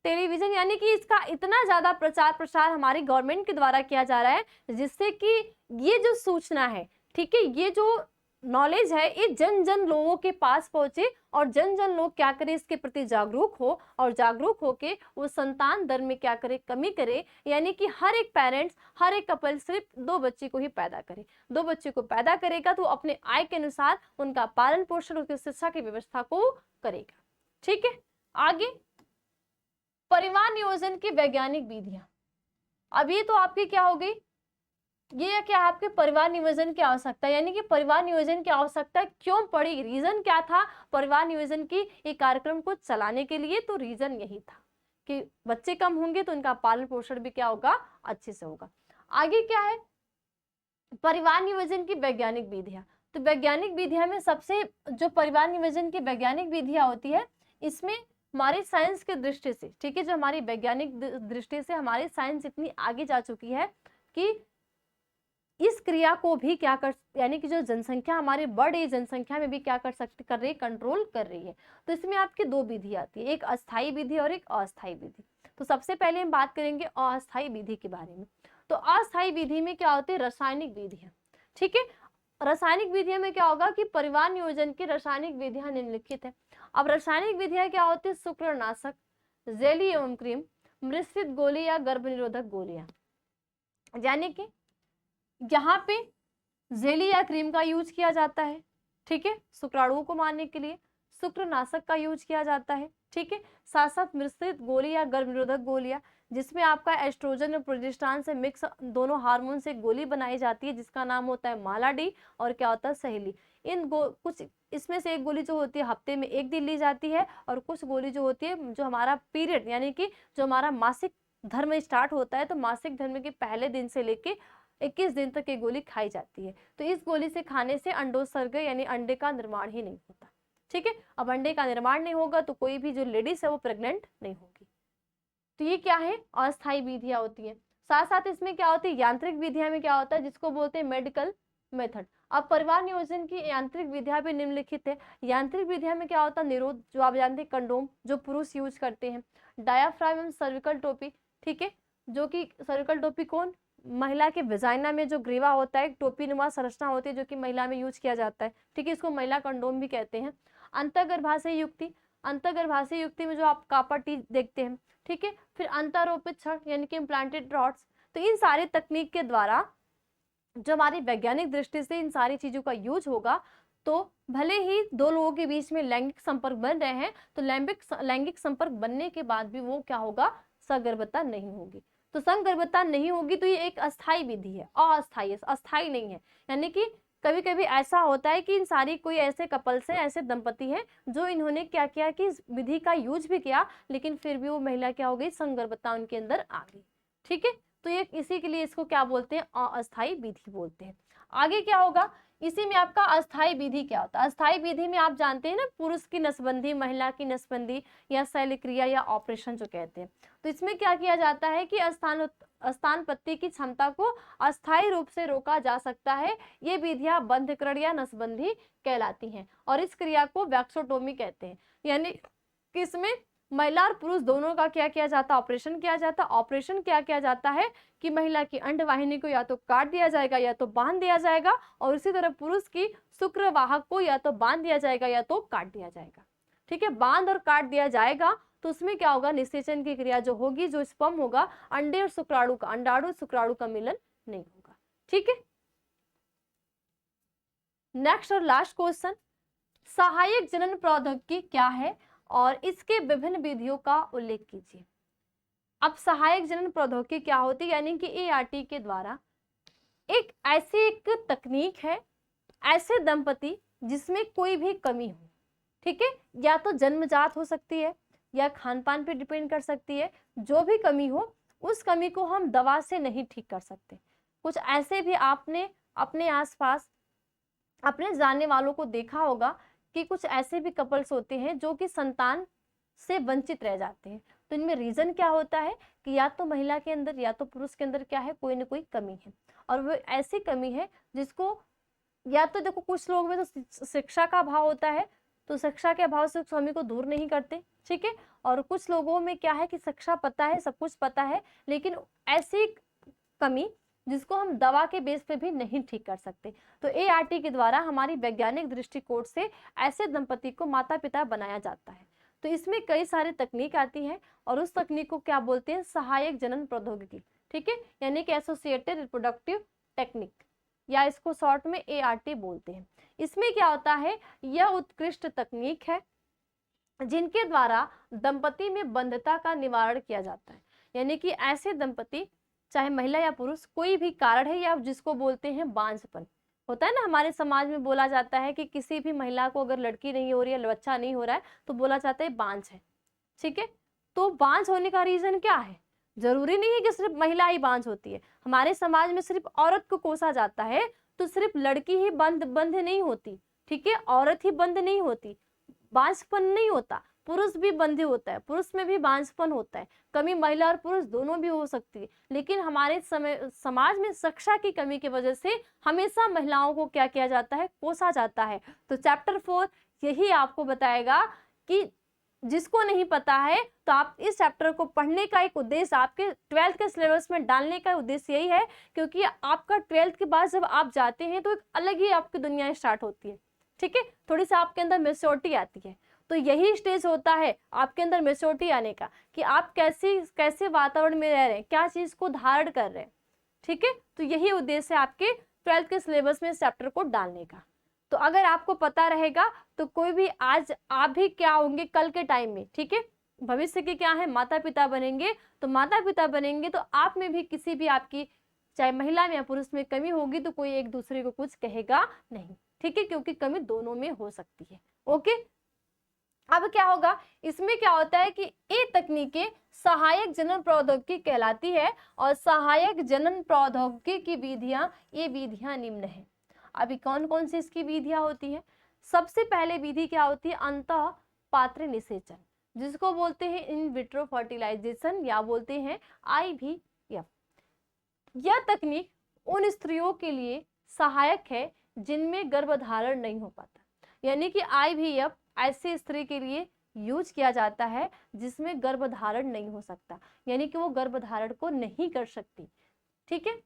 टेलीविजन, यानी कि इसका इतना ज्यादा प्रचार प्रसार हमारी गवर्नमेंट के द्वारा किया जा रहा है, जिससे कि ये जो सूचना है, ठीक है, ये जो नॉलेज है, ये जन जन लोगों के पास पहुंचे और जन जन लोग क्या करे, इसके प्रति जागरूक हो, और जागरूक होके वो संतान दर में क्या करे, कमी करे। यानी कि हर एक पेरेंट्स, हर एक कपल सिर्फ 2 बच्चे को ही पैदा करे। 2 बच्चे को पैदा करेगा तो अपने आय के अनुसार उनका पालन पोषण, उसकी शिक्षा की व्यवस्था को करेगा। ठीक है, आगे परिवार नियोजन की वैज्ञानिक विधियां। अब ये तो आपकी क्या हो गई, ये क्या आपके परिवार नियोजन की आवश्यकता, यानी कि परिवार नियोजन की आवश्यकता क्यों पड़ी, रीजन क्या था परिवार नियोजन की ये कार्यक्रम को चलाने के लिए। तो रीजन यही था कि बच्चे कम होंगे तो उनका पालन पोषण भी क्या होगा, अच्छे से होगा। आगे क्या है, परिवार नियोजन की वैज्ञानिक विधियां। तो वैज्ञानिक विधियां में सबसे जो परिवार नियोजन की वैज्ञानिक विधियां होती है, इसमें हमारी साइंस की दृष्टि से, ठीक है, जो हमारी वैज्ञानिक दृष्टि से हमारी साइंस इतनी आगे जा चुकी है कि इस क्रिया को भी क्या कर, यानी कि जो जनसंख्या हमारी बढ़ रही जनसंख्या में भी क्या कर रही है, कंट्रोल कर रही है। तो इसमें आपकी 2 विधि आती है, एक अस्थायी विधि और एक अस्थायी विधि। तो सबसे पहले हम बात करेंगे अस्थायी विधि के बारे में। तो अस्थायी विधि में क्या होती है, रासायनिक विधियां। ठीक है, रासायनिक विधियों में क्या होगा कि परिवार नियोजन की रासायनिक विधियां निम्नलिखित है। अब रासायनिक विधियां क्या होती है, शुक्रनाशक, जेली एवं क्रीम, मिश्रित गोली या गर्भ निरोधक गोलियां। यानी कि यहाँ पे जेली या क्रीम का यूज किया जाता है, ठीक है, शुक्राणुओं को मारने के लिए। शुक्रनाशक का यूज किया जाता है, ठीक है, साथ साथ मिश्रित गोली या गर्भ निरोधक गोलियां, जिसमें आपका एस्ट्रोजन और प्रोजेस्टेरोन से मिक्स दोनों हार्मोन से गोली बनाई जाती है, जिसका नाम होता है मालाडी और क्या होता है, सहेली। कुछ इसमें से एक गोली जो होती है हफ्ते में 1 दिन ली जाती है, और कुछ गोली जो होती है जो हमारा पीरियड, यानी कि जो हमारा मासिक धर्म स्टार्ट होता है, तो मासिक धर्म के पहले दिन से लेके 21 दिन तक ये गोली खाई जाती है। तो इस गोली से खाने से अंडोत्सर्ग यानी अंडे का निर्माण ही नहीं होता। ठीक है, अब अंडे का निर्माण नहीं होगा तो कोई भी जो लेडीज है वो प्रेग्नेंट नहीं होगी। तो ये क्या है, अस्थायी विधियां होती है। साथ साथ इसमें क्या होती है, यांत्रिक विधियां में क्या होता है, जिसको बोलते हैं मेडिकल मेथड। अब परिवार नियोजन की यांत्रिक विधियां भी निम्नलिखित है। यांत्रिक विधियां में क्या होता है, निरोध, जो आप जानते हैं कंडोम जो पुरुष यूज करते हैं, डायाफ्राम एवं सर्विकल टोपी, ठीक है, जो कि सर्विकल टोपी कौन, महिला के वेजाइना में जो ग्रीवा होता है, टोपी नुमा संरचना होती है, जो कि महिला में यूज किया जाता है, ठीक है, इसको महिला कंडोम भी कहते हैं। अंतर्गर्भाशय युक्ति, अंतर्गर्भाशय युक्ति में जो आप कापर टी देखते हैं, ठीक है, फिर अंतरोपित छड़ यानी कि इम्प्लांटेड रॉड्स। तो इन सारी तकनीक के द्वारा जो हमारी वैज्ञानिक दृष्टि से इन सारी चीजों का यूज होगा, तो भले ही 2 लोगों के बीच में लैंगिक संपर्क बन रहे हैं, तो लैंगिक संपर्क बनने के बाद भी वो क्या होगा, सगर्भता नहीं होगी। तो संगर्भता नहीं होगी तो ये एक अस्थायी विधि है, अस्थायी, अस्थायी नहीं है। यानी कि कभी कभी ऐसा होता है कि इन सारी कोई ऐसे कपल्स हैं, ऐसे दंपति हैं, जो इन्होंने क्या किया कि इस विधि का यूज भी किया, लेकिन फिर भी वो महिला क्या हो गई, संगर्भता उनके अंदर आ गई। ठीक है, तो तो ये इसी के लिए इसको क्या बोलते हैं, अस्थायी विधि बोलते हैं। आगे क्या होगा, इसी में आपका अस्थायी विधि क्या होता है। अस्थायी विधि में आप जानते हैं ना, पुरुष की नसबंदी, महिला की नसबंदी या शल्यक्रिया या ऑपरेशन जो कहते हैं। तो इसमें क्या किया जाता है कि स्तनापत्ति की क्षमता को अस्थायी रूप से रोका जा सकता है। ये विधियां बंधकरण या नसबंदी कहलाती हैं और इस क्रिया को वैक्सोटोमी कहते हैं। यानी कि इसमें महिला और पुरुष दोनों का क्या किया जाता है, ऑपरेशन किया जाता है। ऑपरेशन क्या किया जाता है कि महिला की अंडवाहिनी को या तो काट दिया जाएगा या तो बांध दिया जाएगा, और इसी तरह पुरुष की शुक्रवाहक को या तो बांध दिया जाएगा या तो काट दिया जाएगा। ठीक है, बांध और काट दिया जाएगा तो उसमें क्या होगा, निषेचन की क्रिया जो होगी, जो स्पर्म होगा, अंडे और शुक्राणु का, अंडाणु शुक्राणु का मिलन नहीं होगा। ठीक है, नेक्स्ट और लास्ट क्वेश्चन, सहायक जनन प्रौद्योगिकी क्या है और इसके विभिन्न विधियों का उल्लेख कीजिए। अब सहायक जनन प्रौद्योगिकी क्या होती है, यानी कि ART के द्वारा एक ऐसी एक तकनीक है, ऐसे दंपति जिसमें कोई भी कमी हो, ठीक है, या तो जन्मजात हो सकती है या खान पान पे डिपेंड कर सकती है, जो भी कमी हो उस कमी को हम दवा से नहीं ठीक कर सकते। कुछ ऐसे भी आपने अपने आसपास अपने जानने वालों को देखा होगा कि कुछ ऐसे भी कपल्स होते हैं जो कि संतान से वंचित रह जाते हैं। तो इनमें रीजन क्या होता है कि या तो महिला के अंदर या तो पुरुष के अंदर क्या है, कोई ना कोई कमी है, और वो ऐसी कमी है जिसको, या तो देखो कुछ लोग में तो शिक्षा का अभाव होता है, तो शिक्षा के अभाव से स्वामी को दूर नहीं करते, ठीक है, और कुछ लोगों में क्या है कि शिक्षा पता है, सब कुछ पता है, लेकिन ऐसी कमी जिसको हम दवा के बेस पे भी नहीं ठीक कर सकते। तो ART के द्वारा हमारी वैज्ञानिक दृष्टिकोण से ऐसे दंपति को माता पिता बनाया जाता है। तो इसमें कई सारी तकनीक आती है और उस तकनीक को क्या बोलते हैं, सहायक जनन प्रौद्योगिकी, ठीक है, यानी कि एसोसिएटेड रिप्रोडक्टिव टेक्निक, या इसको शॉर्ट में ART बोलते हैं। इसमें क्या होता है, यह उत्कृष्ट तकनीक है जिनके द्वारा दंपति में बंधता का निवारण किया जाता है। यानी कि ऐसे दंपति, चाहे महिला या पुरुष, कोई भी कारण है, या जिसको बोलते हैं बांझपन होता है ना, हमारे समाज में बोला जाता है कि किसी भी महिला को अगर लड़की नहीं हो रही है, बच्चा नहीं हो रहा है, तो बोला जाता है बांझ है। ठीक है, तो बांझ होने का रीजन क्या है, जरूरी नहीं है कि सिर्फ महिला ही बांझ होती है। हमारे समाज में सिर्फ औरत को कोसा जाता है, तो सिर्फ लड़की ही बंध नहीं होती, ठीक है, औरत ही बंध नहीं होती, बांझपन नहीं होता, पुरुष भी बंधे होता है, पुरुष में भी बांझपन होता है, कमी महिला और पुरुष दोनों भी हो सकती है। लेकिन हमारे समाज में शिक्षा की कमी की वजह से हमेशा महिलाओं को क्या किया जाता है, कोसा जाता है। तो चैप्टर 4 यही आपको बताएगा कि जिसको नहीं पता है, तो आप इस चैप्टर को पढ़ने का एक उद्देश्य, आपके 12th के सिलेबस में डालने का उद्देश्य यही है, क्योंकि आपका 12th के बाद जब आप जाते हैं तो एक अलग ही आपकी दुनिया स्टार्ट होती है। ठीक है, थोड़ी सी आपके अंदर मैच्योरिटी आती है। तो यही स्टेज होता है आपके अंदर मैच्योरिटी आने का, कि आप कैसे वातावरण में रह रहे हैं, क्या चीज को धारण कर रहे हैं। ठीक है, तो यही उद्देश्य है आपके 12th के सिलेबस में इस चैप्टर को डालने का। तो अगर आपको पता रहेगा तो कोई भी, आज आप भी क्या होंगे कल के टाइम में, ठीक है, भविष्य के क्या है, माता पिता बनेंगे। तो माता पिता बनेंगे तो आप में भी किसी भी आपकी, चाहे महिला में या पुरुष में कमी होगी, तो कोई एक दूसरे को कुछ कहेगा नहीं, ठीक है, क्योंकि कमी दोनों में हो सकती है। ओके, अब क्या होगा, इसमें क्या होता है कि ये तकनीकें सहायक जनन प्रौद्योगिकी कहलाती है, और सहायक जनन प्रौद्योगिकी की विधियां, ये विधियां निम्न है। अभी कौन कौन सी इसकी विधियां होती है। सबसे पहले विधि क्या होती है, अंतः पात्र निषेचन, जिसको बोलते हैं इन विट्रो फर्टिलाइजेशन, या बोलते हैं IVF। यह तकनीक उन स्त्रियों के लिए सहायक है जिनमें गर्भधारण नहीं हो पाता। यानी कि IVF ऐसी स्त्री के लिए यूज किया जाता है जिसमें गर्भधारण नहीं हो सकता, यानी कि वो गर्भधारण को नहीं कर सकती। ठीक है,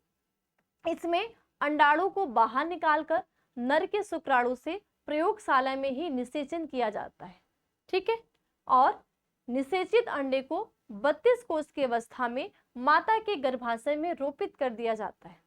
इसमें अंडाणु को बाहर निकालकर नर के शुक्राणु से प्रयोगशाला में ही निषेचन किया जाता है। ठीक है, और निषेचित अंडे को 32 कोष की अवस्था में माता के गर्भाशय में रोपित कर दिया जाता है।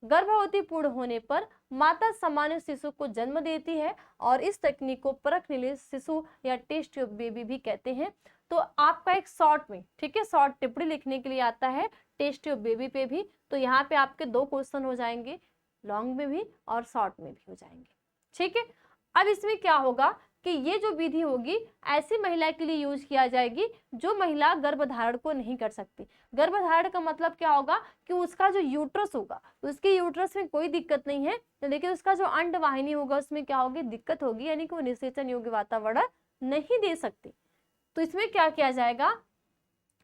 गर्भवती पूर्ण होने पर माता सामान्य शिशु को जन्म देती है, और इस तकनीक को परख निषेध शिशु या टेस्ट ट्यूब बेबी भी कहते हैं। तो आपका एक शॉर्ट में, ठीक है, शॉर्ट टिप्पणी लिखने के लिए आता है टेस्ट ट्यूब बेबी पे भी। तो यहाँ पे आपके 2 क्वेश्चन हो जाएंगे, लॉन्ग में भी और शॉर्ट में भी हो जाएंगे। ठीक है, अब इसमें क्या होगा कि ये जो विधि होगी ऐसी महिला के लिए यूज किया जाएगी जो महिला गर्भधारण को नहीं कर सकती। गर्भधारण का मतलब क्या होगा कि उसका जो यूट्रस होगा, उसके यूट्रस में कोई दिक्कत नहीं है, लेकिन उसका जो अंडवाहिनी होगा उसमें क्या होगी, दिक्कत होगी, यानी कि वो निषेचन योग्य वातावरण नहीं दे सकती। तो इसमें क्या किया जाएगा,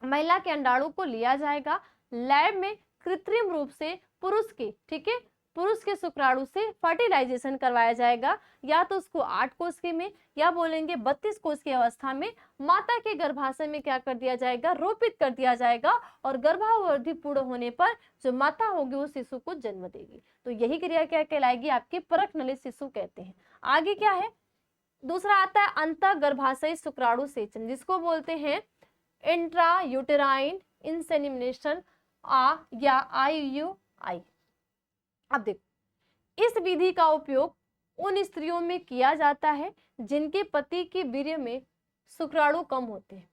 महिला के अंडाणु को लिया जाएगा, लैब में कृत्रिम रूप से पुरुष के, ठीक है, पुरुष के शुक्राणु से फर्टिलाइजेशन करवाया जाएगा, या तो उसको 8 कोष के में या बोलेंगे 32 कोष की अवस्था में माता के गर्भाशय में क्या कर दिया जाएगा, रोपित कर दिया जाएगा, और गर्भावधि पूर्ण होने पर जो माता होगी वो शिशु को जन्म देगी। तो यही क्रिया क्या कहलाएगी, आपकी परकनलित शिशु कहते हैं। आगे क्या है, दूसरा आता है अंतः गर्भाशय शुक्राणु सेचन, जिसको बोलते हैं इंट्रा यूटेराइन इंसेमिनेशन या IUI। अब देखो, इस विधि का उपयोग उन स्त्रियों में किया जाता है जिनके पति के वीर्य में शुक्राणु कम होते हैं,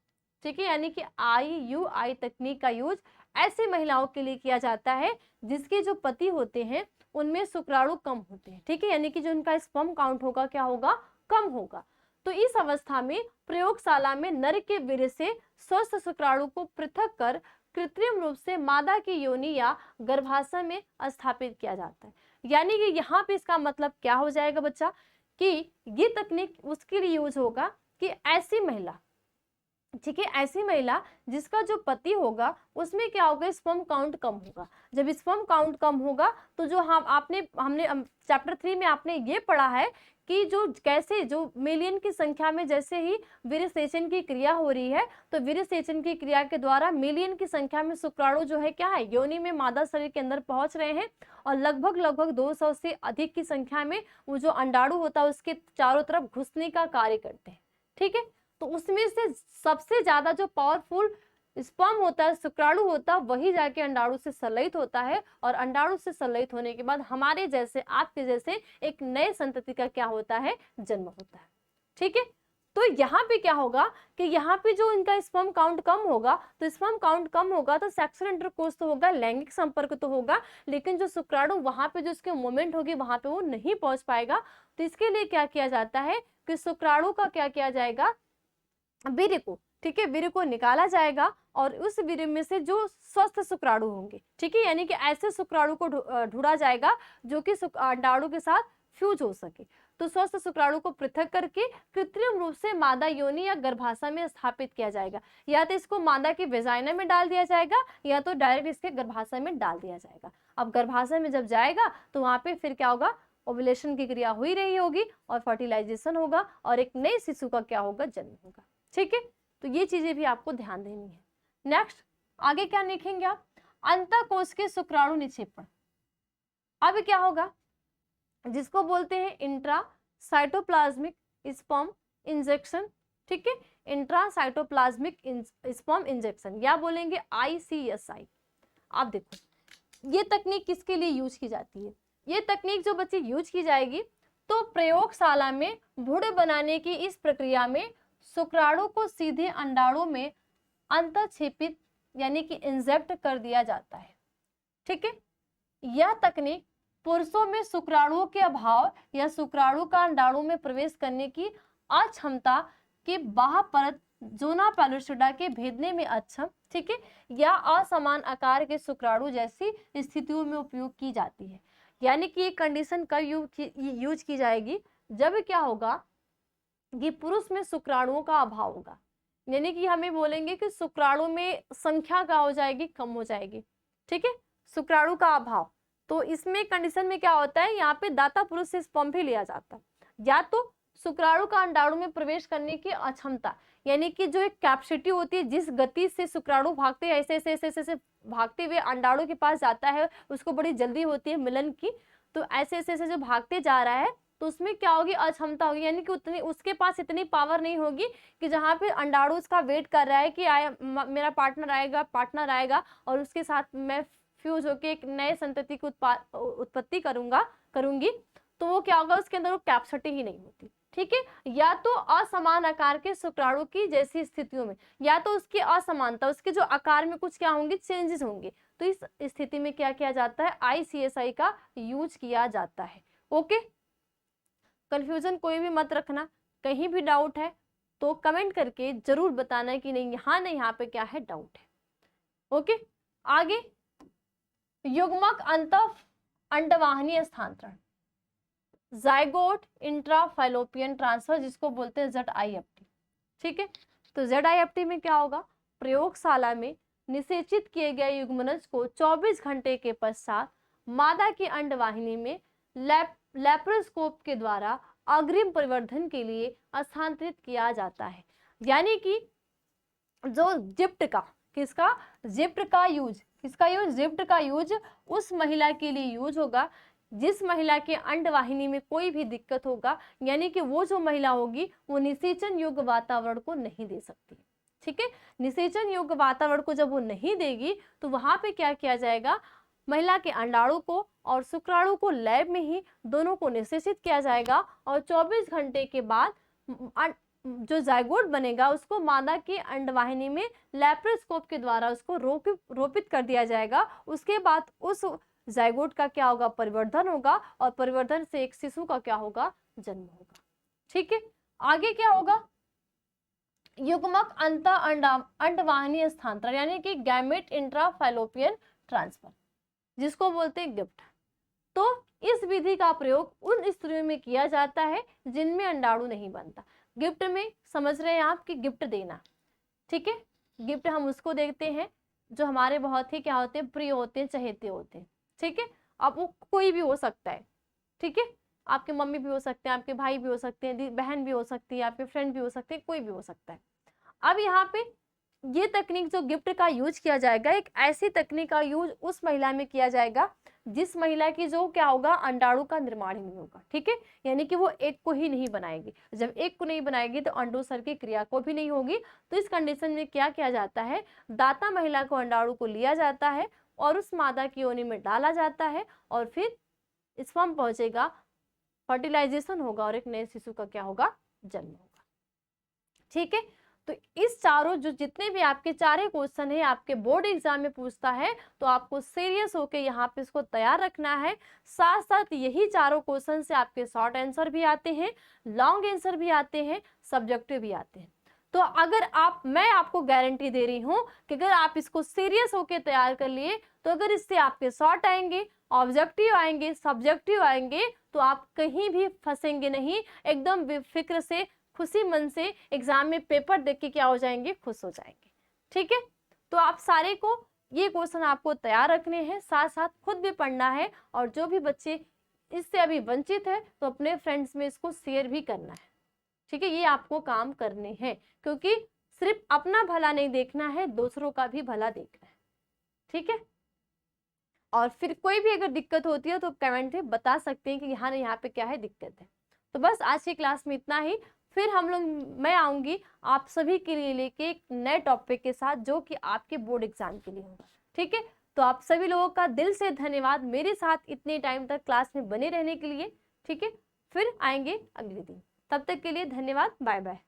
ठीक है, यानी कि IUI तकनीक का यूज ऐसी महिलाओं के लिए किया जाता है जिसके जो पति होते हैं उनमें शुक्राणु कम होते हैं, ठीक है, यानी कि जो उनका स्पर्म काउंट होगा क्या होगा, कम होगा। तो इस अवस्था में प्रयोगशाला में नर के वीर्य से स्वस्थ शुक्राणु को पृथक कर कृत्रिम रूप से मादा की योनि या गर्भाशय में स्थापित किया जाता है। यानी कि यहाँ पे इसका मतलब क्या हो जाएगा बच्चा, कि ये तकनीक उसके लिए यूज होगा कि ऐसी महिला, ठीक है, ऐसी महिला जिसका जो पति होगा उसमें क्या होगा, स्पर्म काउंट कम होगा। जब स्पर्म काउंट कम होगा तो जो हमने चैप्टर 3 में आपने ये पढ़ा है कि जो कैसे जो मिलियन की संख्या में जैसे ही वीर्यसेचन की क्रिया हो रही है, तो वीर्यसेचन की क्रिया के द्वारा मिलियन की संख्या में शुक्राणु जो है क्या है, योनि में मादा शरीर के अंदर पहुंच रहे हैं, और लगभग 200 से अधिक की संख्या में वो जो अंडाणु होता है उसके चारों तरफ घुसने का कार्य करते हैं, ठीक है। तो उसमें से सबसे ज्यादा जो पावरफुल स्पर्म होता है, शुक्राणु होता है, वही जाके अंडाणु से संलयित होता है, और अंडाणु से संलयित होने के बाद हमारे जैसे, आपके जैसे एक नए संतति का क्या होता है, जन्म होता है, ठीक है। तो यहाँ पे क्या होगा कि यहाँ पे जो इनका स्पर्म काउंट कम होगा, तो स्पर्म काउंट कम होगा तो सेक्सुअल इंटरकोर्स तो होगा, लैंगिक संपर्क तो होगा, लेकिन जो शुक्राणु वहां पे जो उसके मूवमेंट होगी वहां पे वो नहीं पहुंच पाएगा। तो इसके लिए क्या किया जाता है कि शुक्राणु का क्या किया जाएगा, वीर्य को, ठीक है, वीर्य को निकाला जाएगा, और उस वीर्य में से जो स्वस्थ शुक्राणु होंगे, ठीक है, यानी कि ऐसे शुक्राणु को ढूंढा जाएगा जो कि अंडाणु के साथ फ्यूज हो सके। तो स्वस्थ शुक्राणु को पृथक करके कृत्रिम रूप से मादा योनि या गर्भाशय में स्थापित किया जाएगा, या तो इसको मादा के वेजाइना में डाल दिया जाएगा, या तो डायरेक्ट इसके गर्भाशय में डाल दिया जाएगा। अब गर्भाशय में जब जाएगा तो वहां पे फिर क्या होगा, ओव्यूलेशन की क्रिया हुई रही होगी और फर्टिलाइजेशन होगा, और एक नए शिशु का क्या होगा, जन्म होगा, ठीक है। तो ये चीजें भी आपको ध्यान देनी है। नेक्स्ट आगे क्या लिखेंगे आप, अंतःकोश के शुक्राणु निक्षेपण। अब क्या होगा, जिसको बोलते हैं इंट्रा साइटोप्लाज्मिक स्पर्म इंजेक्शन, ठीक है, इंट्रा साइटोप्लाज्मिक स्पर्म इंजेक्शन, या बोलेंगे ICSI। आप देखो ये तकनीक किसके लिए यूज की जाती है, ये तकनीक जो बच्चे यूज की जाएगी तो प्रयोगशाला में भ्रूण बनाने की इस प्रक्रिया में शुक्राणु को सीधे अंडाणु में अंतःक्षेपित यानी कि इंजेक्ट कर दिया जाता है, ठीक है। यह तकनीक पुरुषों में शुक्राणुओं के अभाव या शुक्राणु का अंडाणु में प्रवेश करने की अक्षमता के बाह्य परत जोना पैलुसिडा के भेदने में अक्षम, ठीक है, या असमान आकार के शुक्राणु जैसी स्थितियों में उपयोग की जाती है। यानी कि ये कंडीशन कब यूज की जाएगी, जब क्या होगा कि पुरुष में शुक्राणुओं का अभाव होगा, यानी कि हमें बोलेंगे कि शुक्राणु में संख्या क्या हो जाएगी, कम हो जाएगी, ठीक है, शुक्राणु का अभाव। तो इसमें कंडीशन में क्या होता है, यहाँ पे दाता पुरुष से स्पर्म भी लिया जाता है, या तो शुक्राणु का अंडाणु में प्रवेश करने की अक्षमता, यानी कि जो एक कैपेसिटी होती है, जिस गति से शुक्राणु भागते हैं ऐसे ऐसे ऐसे ऐसे भागते हुए अंडाणु के पास जाता है, उसको बड़ी जल्दी होती है मिलन की, तो ऐसे ऐसे ऐसे जो भागते जा रहा है तो उसमें क्या होगी, अक्षमता होगी, यानी कि उतनी उसके पास इतनी पावर नहीं होगी कि जहाँ पे अंडाणु उसका वेट कर रहा है कि मेरा पार्टनर आएगा और उसके साथ मैं फ्यूज होके एक नए संतति की उत्पत्ति करूंगी, तो वो क्या होगा, उसके अंदर वो कैपेसिटी ही नहीं होती, ठीक है। या तो असमान आकार के शुक्राणु की जैसी स्थितियों में, या तो उसकी असमानता, उसके जो आकार में कुछ क्या होंगे, चेंजेस होंगे, तो इस स्थिति में क्या किया जाता है, ICSI का यूज किया जाता है। ओके, कंफ्यूजन कोई भी मत रखना, कहीं भी डाउट है तो कमेंट करके जरूर बताना कि नहीं यहाँ पे क्या है, डाउट है। ओके, आगे युग्मक अंत अंडवाहिनी स्थानांतरण, जाइगोट इंट्राफैलोपियन ट्रांसफर, जिसको बोलते हैं ZIFT। ठीक है, तो ZIFT में क्या होगा, प्रयोगशाला में निषेचित किए गए युग्मनज को 24 घंटे के पश्चात मादा की अंडवाहिनी में लैप्रोस्कोप के द्वारा अग्रिम परिवर्धन के लिए स्थानांतरित किया जाता है। यानी कि जो जिप्ट का, किसका, जिप्ट का यूज, किसका यूज, जिप्ट का यूज उस महिला के लिए यूज होगा जिस महिला के अंडवाहिनी में कोई भी दिक्कत होगा, यानी कि वो जो महिला होगी वो निषेचन योग्य वातावरण को नहीं दे सकती। ठीक है, निषेचन योग्य वातावरण को जब वो नहीं देगी तो वहां पे क्या किया जाएगा, महिला के अंडाणु को और शुक्राणु को लैब में ही दोनों को निषेचित किया जाएगा और 24 घंटे के बाद जो जाइगोट बनेगा उसको मादा की अंडवाहिनी में लैप्रोस्कोप के द्वारा उसको रोपित कर दिया जाएगा। उसके बाद उस जाइगोट का क्या होगा, परिवर्धन होगा और परिवर्धन से एक शिशु का क्या होगा, जन्म होगा। ठीक है, आगे क्या होगा, युग्मक अंत अंडवाहिनी स्थानांतरण यानी कि गैमेट इंट्राफैलोपियन ट्रांसफर, जिसको बोलते हैं गिफ्ट। तो इस विधि का प्रयोग उन स्त्रियों में किया जाता है जिनमें अंडाणु नहीं बनता। गिफ्ट में समझ रहे हैं आप कि गिफ्ट देना। ठीक है, गिफ्ट हम उसको देते हैं जो हमारे बहुत ही क्या होते हैं, प्रिय होते हैं, चहेते होते हैं। ठीक है, अब वो कोई भी हो सकता है। ठीक है, आपके मम्मी भी हो सकते हैं, आपके भाई भी हो सकते हैं, बहन भी हो सकती है, आपके फ्रेंड भी हो सकते हैं, कोई भी हो सकता है। अब यहाँ पे ये तकनीक जो गिफ्ट का यूज किया जाएगा, एक ऐसी तकनीक का यूज उस महिला में किया जाएगा जिस महिला की जो क्या होगा, अंडाणु का निर्माण ही नहीं होगा। ठीक है, यानी कि वो एक को ही नहीं बनाएगी। जब एक को नहीं बनाएगी तो अंडोत्सर्ग की क्रिया को भी नहीं होगी। तो इस कंडीशन में क्या किया जाता है, दाता महिला को अंडाणु को लिया जाता है और उस मादा की योनि में डाला जाता है और फिर स्पर्म पहुंचेगा, फर्टिलाइजेशन होगा और एक नए शिशु का क्या होगा, जन्म होगा। ठीक है, तो इस चारों जो जितने भी आपके चारे क्वेश्चन है आपके बोर्ड एग्जाम में पूछता है तो आपको सीरियस होके यहाँ पे इसको तैयार रखना है। साथ साथ यही चारों क्वेश्चन से आपके शॉर्ट आंसर भी आते हैं, लॉन्ग आंसर भी आते हैं, सब्जेक्टिव भी आते हैं। तो अगर मैं आपको गारंटी दे रही हूँ कि अगर आप इसको सीरियस होके तैयार कर लिए तो अगर इससे आपके शॉर्ट आएंगे, ऑब्जेक्टिव आएंगे, सब्जेक्टिव आएंगे तो आप कहीं भी फंसेंगे नहीं, एकदम बेफिक्र से खुशी मन से एग्जाम में पेपर देख के क्या हो जाएंगे, खुश हो जाएंगे। ठीक है, तो आप सारे को ये क्वेश्चन आपको तैयार रखने हैं, साथ साथ खुद भी पढ़ना है और जो भी बच्चे इससे अभी वंचित है तो अपने फ्रेंड्स में इसको शेयर भी करना है। ठीक है, ये आपको काम करने हैं क्योंकि सिर्फ अपना भला नहीं देखना है, दूसरों का भी भला देखना है। ठीक है, और फिर कोई भी अगर दिक्कत होती है तो कमेंट में बता सकते हैं कि यहाँ पे क्या है दिक्कत है। तो बस आज की क्लास में इतना ही। फिर मैं आऊंगी आप सभी के लिए लेके एक नए टॉपिक के साथ जो कि आपके बोर्ड एग्जाम के लिए होगा। ठीक है, तो आप सभी लोगों का दिल से धन्यवाद मेरे साथ इतने टाइम तक क्लास में बने रहने के लिए। ठीक है, फिर आएंगे अगले दिन, तब तक के लिए धन्यवाद, बाय बाय।